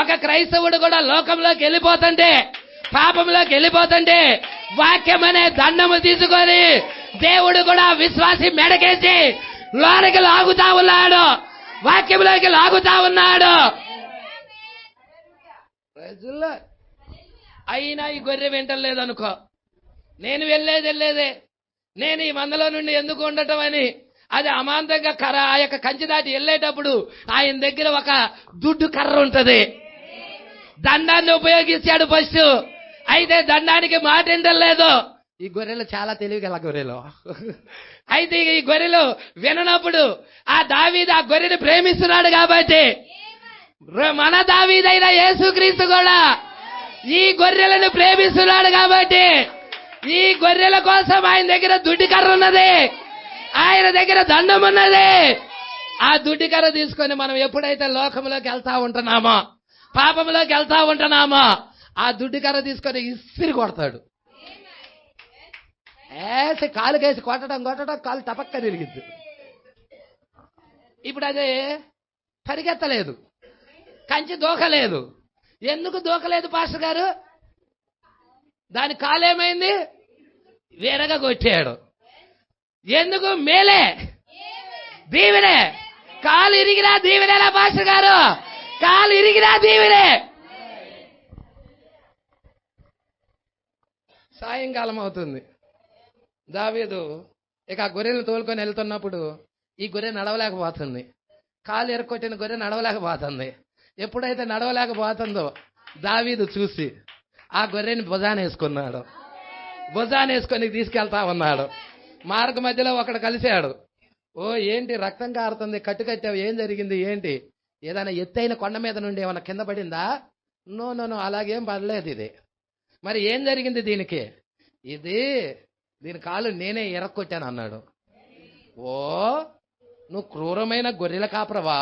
ఒక క్రైస్తవుడు కూడా లోకంలోకి వెళ్ళిపోతుంటే, పాపంలోకి వెళ్ళిపోతుంటే వాక్యం అనే దండము తీసుకొని దేవుడు కూడా విశ్వాసి మెడకేసి లోనికి లాగుతా ఉన్నాడు, వాక్యంలోకి లాగుతా ఉన్నాడు. ప్రజల్లో అయినా ఈ గొర్రె వింటలేదనుకో, నేను వెళ్ళేదే, నేను ఈ మందలో నుండి ఎందుకు ఉండటం అని అది అమాంతంగా కర్ర ఆ యొక్క కంచి దాటి వెళ్ళేటప్పుడు ఆయన దగ్గర ఒక దుడ్డు కర్ర ఉంటది. దండాన్ని ఉపయోగించాడు ఫస్ట్. అయితే దండానికి మాట వింటలేదు. ఈ గొర్రెలు చాలా తెలివిగల గొర్రెలు. అయితే ఈ గొర్రెలు విననప్పుడు ఆ దావీదు ఆ గొర్రెని ప్రేమిస్తున్నాడు కాబట్టి, మన దావీదైన యేసుక్రీస్తు కూడా ఈ గొర్రెలను ప్రేమిస్తున్నాడు కాబట్టి, ఈ గొర్రెల కోసం ఆయన దగ్గర దుడ్డు కర్ర ఉన్నది, ఆయన దగ్గర దండం ఉన్నది. ఆ దుడ్డు కర్ర తీసుకొని మనం ఎప్పుడైతే లోకంలోకి వెళ్తా ఉంటున్నామో, పాపంలోకి వెళ్తా ఉంటున్నామో, ఆ దుడ్డు కర్ర తీసుకొని ఇసిరి కొడతాడు. కాలుకేసి కొట్టడం కాలు టపక్క తిరిగిద్ది. ఇప్పుడు అదే పరిగెత్తలేదు, కంచి దూకలేదు. ఎందుకు దూకలేదు పాస్టర్ గారు? దాని కాలేమైంది? వేరగా కొట్టాడు. ఎందుకు? మేలే, దీవెనే. కాలు ఇరిగినా దీవెనేలా పాస్టర్ గారు? కాలు ఇరిగినా దీవెనే. సాయంకాలం అవుతుంది. దావీదు ఇక ఆ గొర్రెలను తోలుకొని వెళ్తున్నప్పుడు ఈ గొర్రె నడవలేకపోతుంది. కాలు ఎరకొట్టిన గొర్రె నడవలేకపోతుంది. ఎప్పుడైతే నడవలేకపోతుందో దావీదు చూసి ఆ గొర్రెని భుజానేసుకున్నాడు. భుజానేసుకొని తీసుకెళ్తా ఉన్నాడు. మార్గ మధ్యలో ఒకడు కలిశాడు. ఓ ఏంటి రక్తం కారుతుంది, కట్టావు, ఏం జరిగింది ఏంటి? ఏదైనా ఎత్తైన కొండ మీద నుండి ఏమైనా కింద పడిందా? నో నో నో, అలాగేం పడలేదు. ఇది మరి ఏం జరిగింది దీనికి? దీని కాలు నేనే ఎరక్కొట్టాను అన్నాడు. ఓ నువ్వు క్రూరమైన గొర్రెల కాపరవా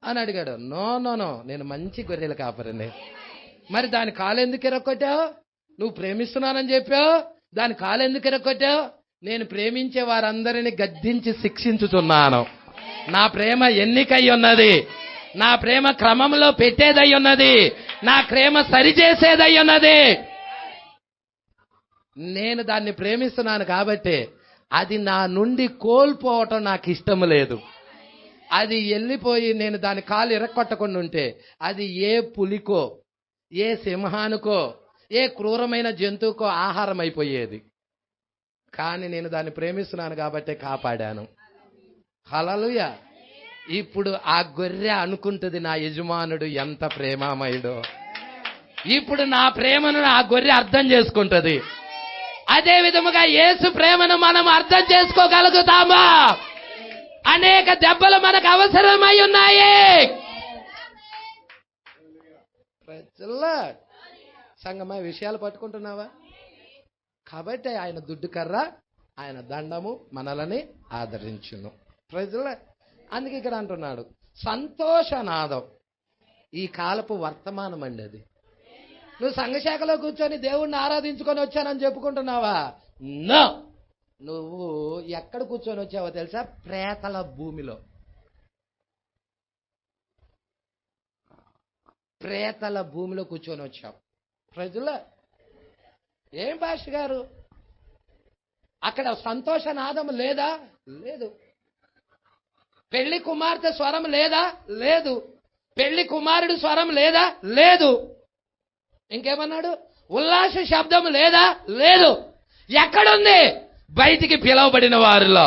అని అడిగాడు. నో నో నో, నేను మంచి గొర్రెల కాపరిని. మరి దాని కాలు ఎందుకు ఎరక్కొట్టావు? నువ్వు ప్రేమిస్తున్నానని చెప్పావు, దాని కాలు ఎందుకు ఎరక్కొట్టావు? నేను ప్రేమించే వారందరినీ గద్దించి శిక్షించుతున్నాను. నా ప్రేమ ఎన్నికై ఉన్నది, నా ప్రేమ క్రమంలో పెట్టేదై ఉన్నది, నా ప్రేమ సరిచేసేదై ఉన్నది. నేను దాన్ని ప్రేమిస్తున్నాను కాబట్టి అది నా నుండి కోల్పోవటం నాకు ఇష్టం లేదు. అది వెళ్ళిపోయి నేను దాని కాలు ఇరక్కొట్టకుండా ఉంటే అది ఏ పులికో, ఏ సింహానికో, ఏ క్రూరమైన జంతువుకో ఆహారం అయిపోయేది. కానీ నేను దాన్ని ప్రేమిస్తున్నాను కాబట్టి కాపాడాను. హల్లెలూయా. ఇప్పుడు ఆ గొర్రె అనుకుంటుంది నా యజమానుడు ఎంత ప్రేమామయుడో. ఇప్పుడు నా ప్రేమను ఆ గొర్రె అర్థం చేసుకుంటది. అదే విధముగా యేసు ప్రేమను మనం అర్థం చేసుకోగలుగుతామా? అనేక దెబ్బలు మనకు అవసరమై ఉన్నాయి. సంగమా విషయాలు పట్టుకుంటున్నావా? కాబట్టి ఆయన దుడ్డు కర్ర, ఆయన దండము మనలని ఆదరించును. ప్రజల అందుకే ఇక్కడ అంటున్నాడు సంతోషనాదం. ఈ కాలపు వర్తమానం అండి అది. నువ్వు సంఘశాఖలో కూర్చొని దేవుణ్ణి ఆరాధించుకొని వచ్చానని చెప్పుకుంటున్నావా? నో, నువ్వు ఎక్కడ కూర్చొని వచ్చావో తెలుసా? ప్రేతల భూమిలో. ప్రేతల భూమిలో కూర్చొని వచ్చావు. ప్రజల ఏం భాష గారు అక్కడ సంతోషనాదం లేదా? లేదు. పెళ్లి కుమార్తె స్వరం లేదా? లేదు. పెళ్లి కుమారుడు స్వరం లేదా? లేదు. ఇంకేమన్నాడు? ఉల్లాస శబ్దం లేదా? లేదు. ఎక్కడుంది? బయటికి పిలువబడిన వారిలో.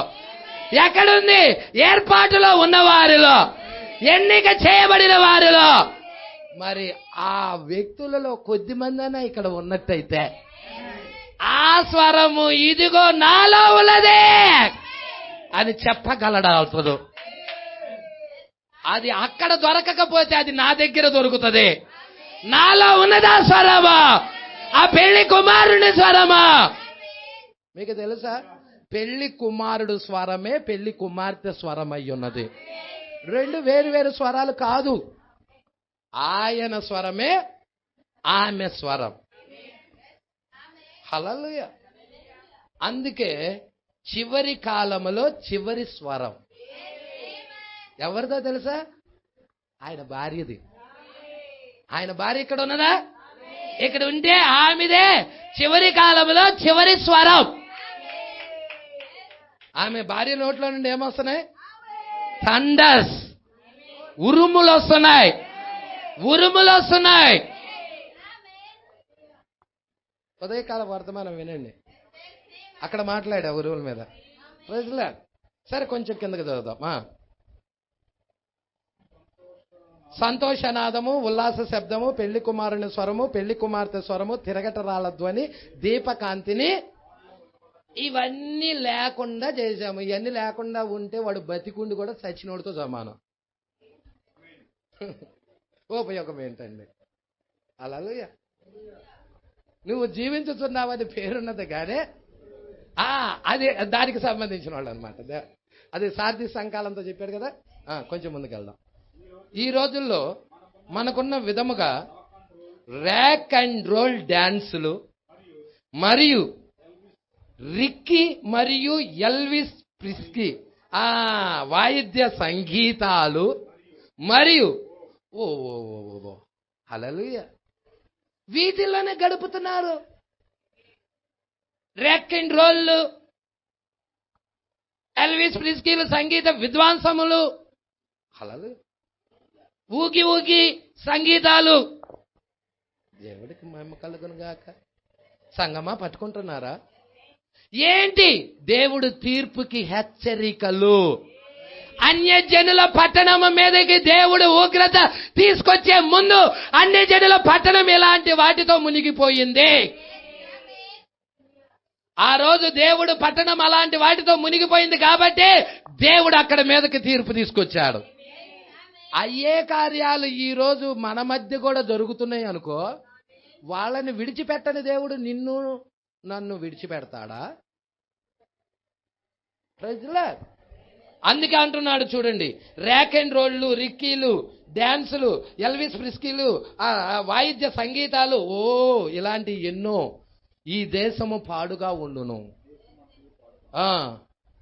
ఎక్కడుంది? ఏర్పాటులో ఉన్న వారిలో, ఎన్నిక చేయబడిన వారిలో. మరి ఆ వ్యక్తులలో కొద్ది మందైనా ఇక్కడ ఉన్నట్టయితే ఆ స్వరము ఇదిగో నాలో ఉన్నదే అని చెప్పగలడాల్సదు. అది అక్కడ దొరకకపోతే అది నా దగ్గర దొరుకుతుంది. నాలో ఉన్నదా స్వరమా? ఆ పెళ్లి కుమారుని స్వరమా? మీకు తెలుసా? పెళ్లి కుమారుడు స్వరమే పెళ్లి కుమార్తె స్వరం అయి ఉన్నది. రెండు వేరు వేరు స్వరాలు కాదు. ఆయన స్వరమే ఆమె స్వరం. హల్లెలూయా. అందుకే చివరి కాలములో చివరి స్వరం ఎవరిదో తెలుసా? ఆయన భార్యది. ఆయన భార్య ఇక్కడ ఉన్నదా? ఇక్కడ ఉంటే ఆమెదే చివరి కాలంలో చివరి స్వరం. ఆమె భార్య నోట్లో నుండి ఏమొస్తున్నాయి? థండర్స్, ఉరుములు వస్తున్నాయి. ఉరుములు వస్తున్నాయి. ఉదయకాల వర్తమానం వినండి. అక్కడ మాట్లాడా ఉరుముల మీద. సరే కొంచెం కిందకి చదువుదాం. సంతోషనాదము, ఉల్లాస శబ్దము, పెళ్లి కుమారుని స్వరము, పెళ్లి కుమార్తె స్వరము, తిరగటరాల ధ్వని, దీపకాంతిని, ఇవన్నీ లేకుండా చేశాము. ఇవన్నీ లేకుండా ఉంటే వాడు బతికుండి కూడా చచ్చినోడితో సమానం. ఉపయోగం ఏంటండి? హల్లెలూయా. నువ్వు జీవించుతున్నావని పేరున్నది కానీ అది దానికి సంబంధించిన వాళ్ళు అనమాట. అది సార్థి సంకాలంతో చెప్పాడు కదా. కొంచెం ముందుకెళ్దాం. ఈ రోజుల్లో మనకున్న విధముగా ర్యాక్ అండ్ రోల్ డాన్సులు మరియు రిక్కీ మరియు ఎల్విస్ ప్రిస్కీ వాయిద్య సంగీతాలు మరియు హల్లెలూయా వీటిల్లోనే గడుపుతున్నారు. రాక్ అండ్ రోల్, ఎల్విస్ ప్రిస్కీలు సంగీత విద్వాంసములు, హల్లెలూయా ఊగి ఊగి సంగీతాలు. దేవుడికి మహిమ కలుగును గాక. సంగమా పట్టుకుంటున్నారా? ఏంటి? దేవుడు తీర్పుకి హెచ్చరికలు. అన్యజనుల పట్టణం మీదకి దేవుడు ఉగ్రత తీసుకొచ్చే ముందు అన్యజనుల పట్టణం ఇలాంటి వాటితో మునిగిపోయింది. ఆ రోజు దేవుడు పట్టణం అలాంటి వాటితో మునిగిపోయింది కాబట్టి దేవుడు అక్కడ మీదకి తీర్పు తీసుకొచ్చాడు. అయ్యే కార్యాలు ఈ రోజు మన మధ్య కూడా జరుగుతున్నాయి అనుకో, వాళ్ళని విడిచిపెట్టని దేవుడు నిన్ను నన్ను విడిచిపెడతాడా? ప్రజలా అందుకే అంటున్నాడు చూడండి, ర్యాక్ అండ్ రోళ్ళు, రిక్కీలు, డాన్సులు, ఎల్విస్ ప్రిస్కీలు, వాయిద్య సంగీతాలు, ఇలాంటి ఎన్నో ఈ దేశము పాడుగా ఉండును.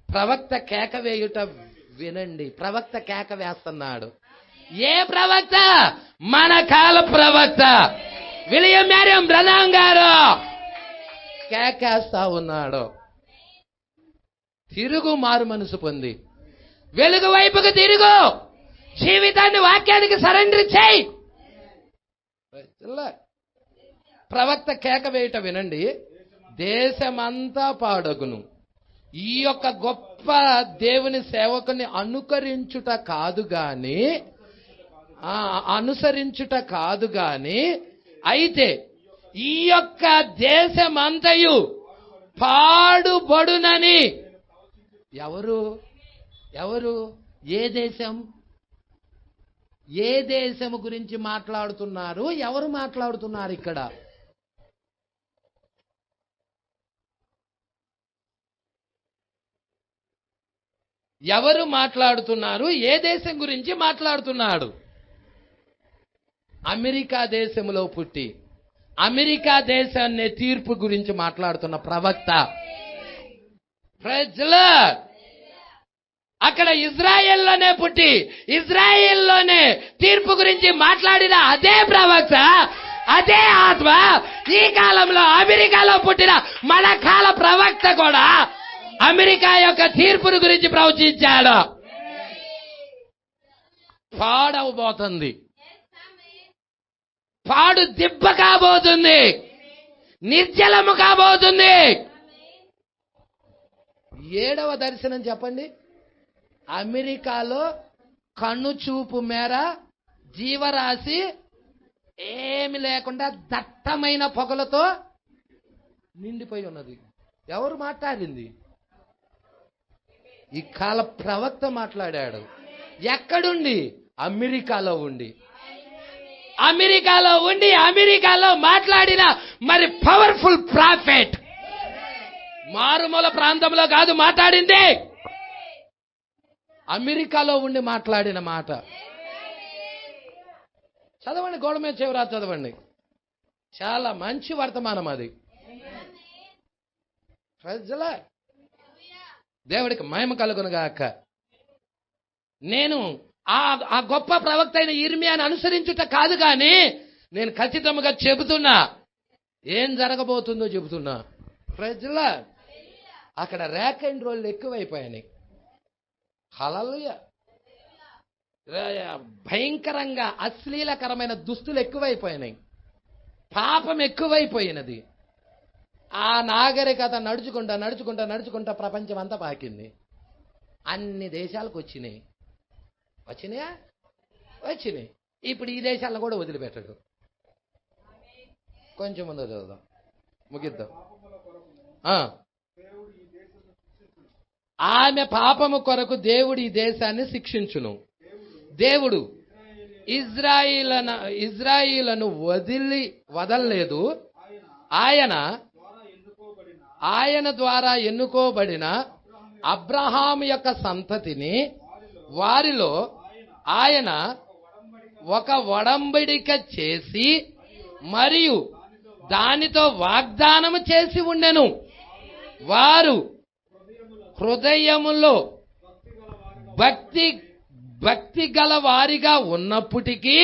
ప్రవక్త కేక వేయుట వినండి. ప్రవక్త కేక వేస్తున్నాడు. ఏ ప్రవక్త? మన కాల ప్రవక్త విలియం మ్యారియం బ్రనాం గారు కేకేస్తా ఉన్నాడు. తిరుగు, మారు మనసు పొంది వెలుగు వైపుకు తిరుగు, జీవితాన్ని వాక్యానికి సరెండర్ చేయి. ప్రవక్త కేక వేయట వినండి. దేశమంతా పాడగును. ఈ యొక్క గొప్ప దేవుని సేవకుని అనుసరించుట కాదు గాని అయితే ఈ యొక్క దేశమంతయు పాడుబడునని. ఎవరు? ఏ దేశం? ఏ దేశము గురించి మాట్లాడుతున్నారు? ఎవరు మాట్లాడుతున్నారు ఇక్కడ? ఎవరు మాట్లాడుతున్నారు? ఏ దేశం గురించి మాట్లాడుతున్నాడు? అమెరికా దేశంలో పుట్టి అమెరికా దేశాన్ని తీర్పు గురించి మాట్లాడుతున్న ప్రవక్త. ప్రజలు అక్కడ ఇజ్రాయెల్లోనే పుట్టి ఇజ్రాయెల్లోనే తీర్పు గురించి మాట్లాడిన అదే ప్రవక్త, అదే ఆత్మ ఈ కాలంలో అమెరికాలో పుట్టిన మన కాల ప్రవక్త కూడా అమెరికా యొక్క తీర్పును గురించి ప్రవచించాడు. పాడవబోతుంది, పాడు దిబ్బ కాబోతుంది, నిర్జలము కాబోతుంది. 7వ దర్శనం చెప్పండి. అమెరికాలో కన్నుచూపు మేర జీవరాశి ఏమి లేకుండా దట్టమైన పొగలతో నిండిపోయి ఉన్నది. ఎవరు మాట్లాడింది? ఈ కాల ప్రవక్త మాట్లాడాడు. ఎక్కడుండి? అమెరికాలో ఉండి అమెరికాలో మాట్లాడిన మరి పవర్ఫుల్ ప్రాఫెట్. మారుమూల ప్రాంతంలో కాదు మాట్లాడింది, అమెరికాలో ఉండి మాట్లాడిన మాట. చదవండి, గోడ మీద చివరా చదవండి. చాలా మంచి వర్తమానం అది. ప్రజల దేవుడికి మహిమ కలుగునుగాక. నేను ఆ గొప్ప ప్రవక్త అయిన ఇర్మియాను అనుసరించుట కాదు కానీ నేను ఖచ్చితంగా చెబుతున్నా, ఏం జరగబోతుందో చెబుతున్నా. ప్రజల అక్కడ ర్యాక్ అండ్ రోల్ ఎక్కువైపోయాయి. హల్లెలూయా. భయంకరంగా అశ్లీలకరమైన దుస్తులు ఎక్కువైపోయినాయి. పాపం ఎక్కువైపోయినది. ఆ నాగరికత నడుచుకుంటా ప్రపంచం అంతా పాకింది. అన్ని దేశాలకు వచ్చినాయి. ఇప్పుడు ఈ దేశాలను కూడా వదిలిపెట్టడు. కొంచెం ముందు చదువుదాం, ముగిద్దాం. ఆమె పాపము కొరకు దేవుడు ఈ దేశాన్ని శిక్షించును. దేవుడు ఇజ్రాయిలను వదలలేదు. ఆయన ద్వారా ఎన్నుకోబడిన అబ్రహాము యొక్క సంతతిని వారిలో ఆయన ఒక ఒడంబడిక చేసి మరియు దానితో వాగ్దానము చేసి ఉండెను. వారు హృదయములో భక్తి గల వారిగా ఉన్నప్పటికీ,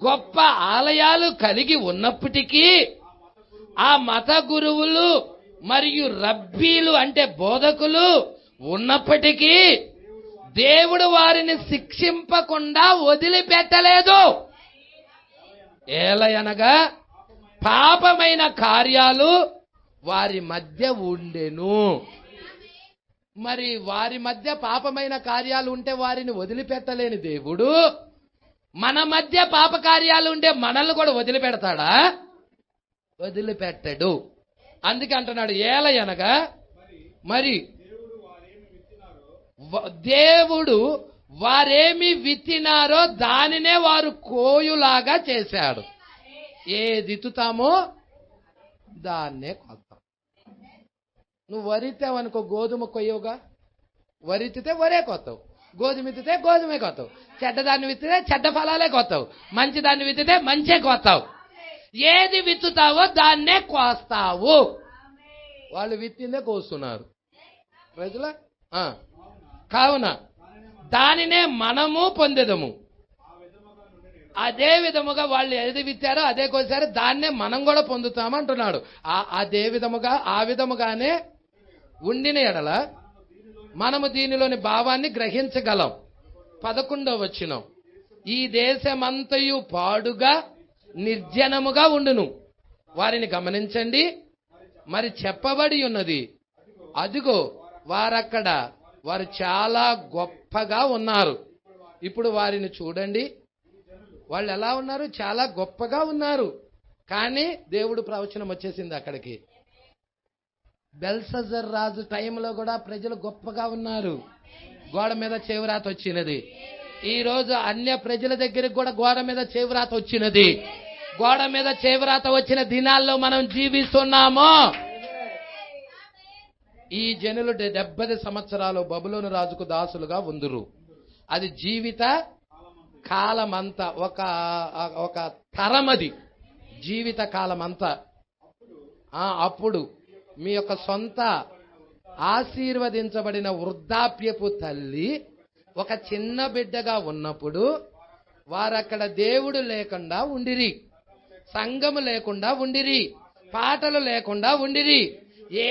గొప్ప ఆలయాలు కలిగి ఉన్నప్పటికీ, ఆ మత గురువులు మరియు రబ్బీలు అంటే బోధకులు ఉన్నప్పటికీ దేవుడు వారిని శిక్షింపకుండా వదిలిపెట్టలేదు. ఏలయనగా పాపమైన కార్యాలు వారి మధ్య ఉండెను. మరి వారి మధ్య పాపమైన కార్యాలు ఉంటే వారిని వదిలిపెట్టలేని దేవుడు మన మధ్య పాప కార్యాలు ఉంటే మనల్ని కూడా వదిలిపెడతాడా? వదిలిపెట్టడు. అందుకే అంటున్నాడు, ఏలయనగా మరి దేవుడు వారేమి విత్తినారో దానినే వారు కోయులాగా చేశాడు. ఏది విత్తుతామో దాన్నే కొత్తాం. నువ్వు వరితావనుకో గోధుమ కొయ్యవుగా, వరితితే వరే కొత్తావు, గోధుమ విత్తితే గోధుమే కొత్తావు, చెడ్డదాన్ని విత్తితే చెడ్డ ఫలాలే కొత్తావు, మంచిదాన్ని విత్తితే మంచే కొత్తావు. ఏది విత్తుతావో దాన్నే కోస్తావు. వాళ్ళు విత్తిందే కోస్తున్నారు ప్రజల. కావున దానినే మనము పొందెదము. అదే విధముగా వాళ్ళు ఏది విత్తారో అదే కోసారో దాన్నే మనం కూడా పొందుతాము అంటున్నాడు. అదే విధముగా ఆ విధముగానే ఉండిన ఎడల మనము దీనిలోని భావాన్ని గ్రహించగలం. 11వ వచనం, ఈ దేశమంతయు పాడుగా నిర్జనముగా ఉండును. వారిని గమనించండి. మరి చెప్పబడి ఉన్నది, అదిగో వారక్కడ, వారు చాలా గొప్పగా ఉన్నారు. ఇప్పుడు వారిని చూడండి, వాళ్ళు ఎలా ఉన్నారు? చాలా గొప్పగా ఉన్నారు. కానీ దేవుడు ప్రవచనం వచ్చేసింది అక్కడికి. బెల్షస్సర్ రాజు టైంలో కూడా ప్రజలు గొప్పగా ఉన్నారు. గోడ మీద చేవురాత వచ్చినది. ఈ రోజు అన్య ప్రజల దగ్గరికి కూడా గోడ మీద చేవురాత వచ్చినది. గోడ మీద చేవురాత వచ్చిన దినాల్లో మనం జీవిస్తున్నాము. ఈ జనులు 70 సంవత్సరాలు బబులోను రాజుకు దాసులుగా ఉందురు. అది జీవిత కాలమంతా, ఒక తరమది, జీవిత కాలమంతా. అప్పుడు మీ యొక్క సొంత ఆశీర్వదించబడిన వృద్ధాప్యపు తల్లి ఒక చిన్న బిడ్డగా ఉన్నప్పుడు వారక్కడ దేవుడు లేకుండా ఉండిరి, సంఘము లేకుండా ఉండిరి, పాటలు లేకుండా ఉండిరి,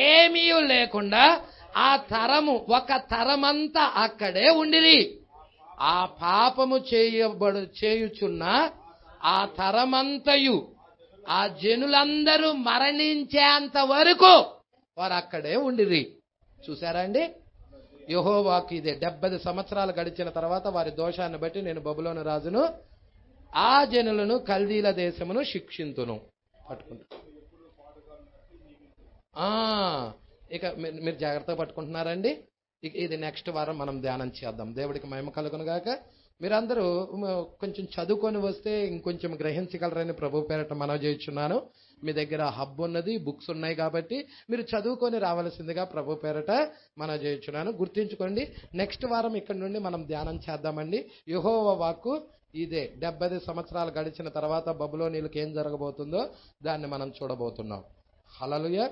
ఏమీ లేకుండా ఆ తరము, ఒక తరమంతా అక్కడే ఉండిరి. ఆ పాపము చేయుచున్న ఆ తరమంతయు ఆ జనులందరూ మరణించేంత వరకు వారు అక్కడే ఉండిరి. చూసారా అండి? యెహోవాకు ఇదే. 70 సంవత్సరాలు గడిచిన తర్వాత వారి దోషాన్ని బట్టి నేను బబులోను రాజును ఆ జనులను కల్దీల దేశమును శిక్షింతును. పట్టుకుంటా. ఇక మీరు జాగ్రత్తగా పట్టుకుంటున్నారండి. ఇది నెక్స్ట్ వారం మనం ధ్యానం చేద్దాం. దేవుడికి మహిమ కలుగును గాక. మీరందరూ కొంచెం చదువుకొని వస్తే ఇంకొంచెం గ్రహించగలరని ప్రభు పేరట మనవి చేస్తున్నాను. మీ దగ్గర హబ్ ఉన్నది, బుక్స్ ఉన్నాయి కాబట్టి మీరు చదువుకొని రావాల్సిందిగా ప్రభు పేరట మనవి చేస్తున్నాను. గుర్తుంచుకోండి, నెక్స్ట్ వారం ఇక్కడ నుండి మనం ధ్యానం చేద్దామండి. యెహోవా వాక్కు ఇదే. 70 సంవత్సరాలు గడిచిన తర్వాత బబులోనీయులకు ఏం జరగబోతుందో దాన్ని మనం చూడబోతున్నాం. హల్లెలూయా.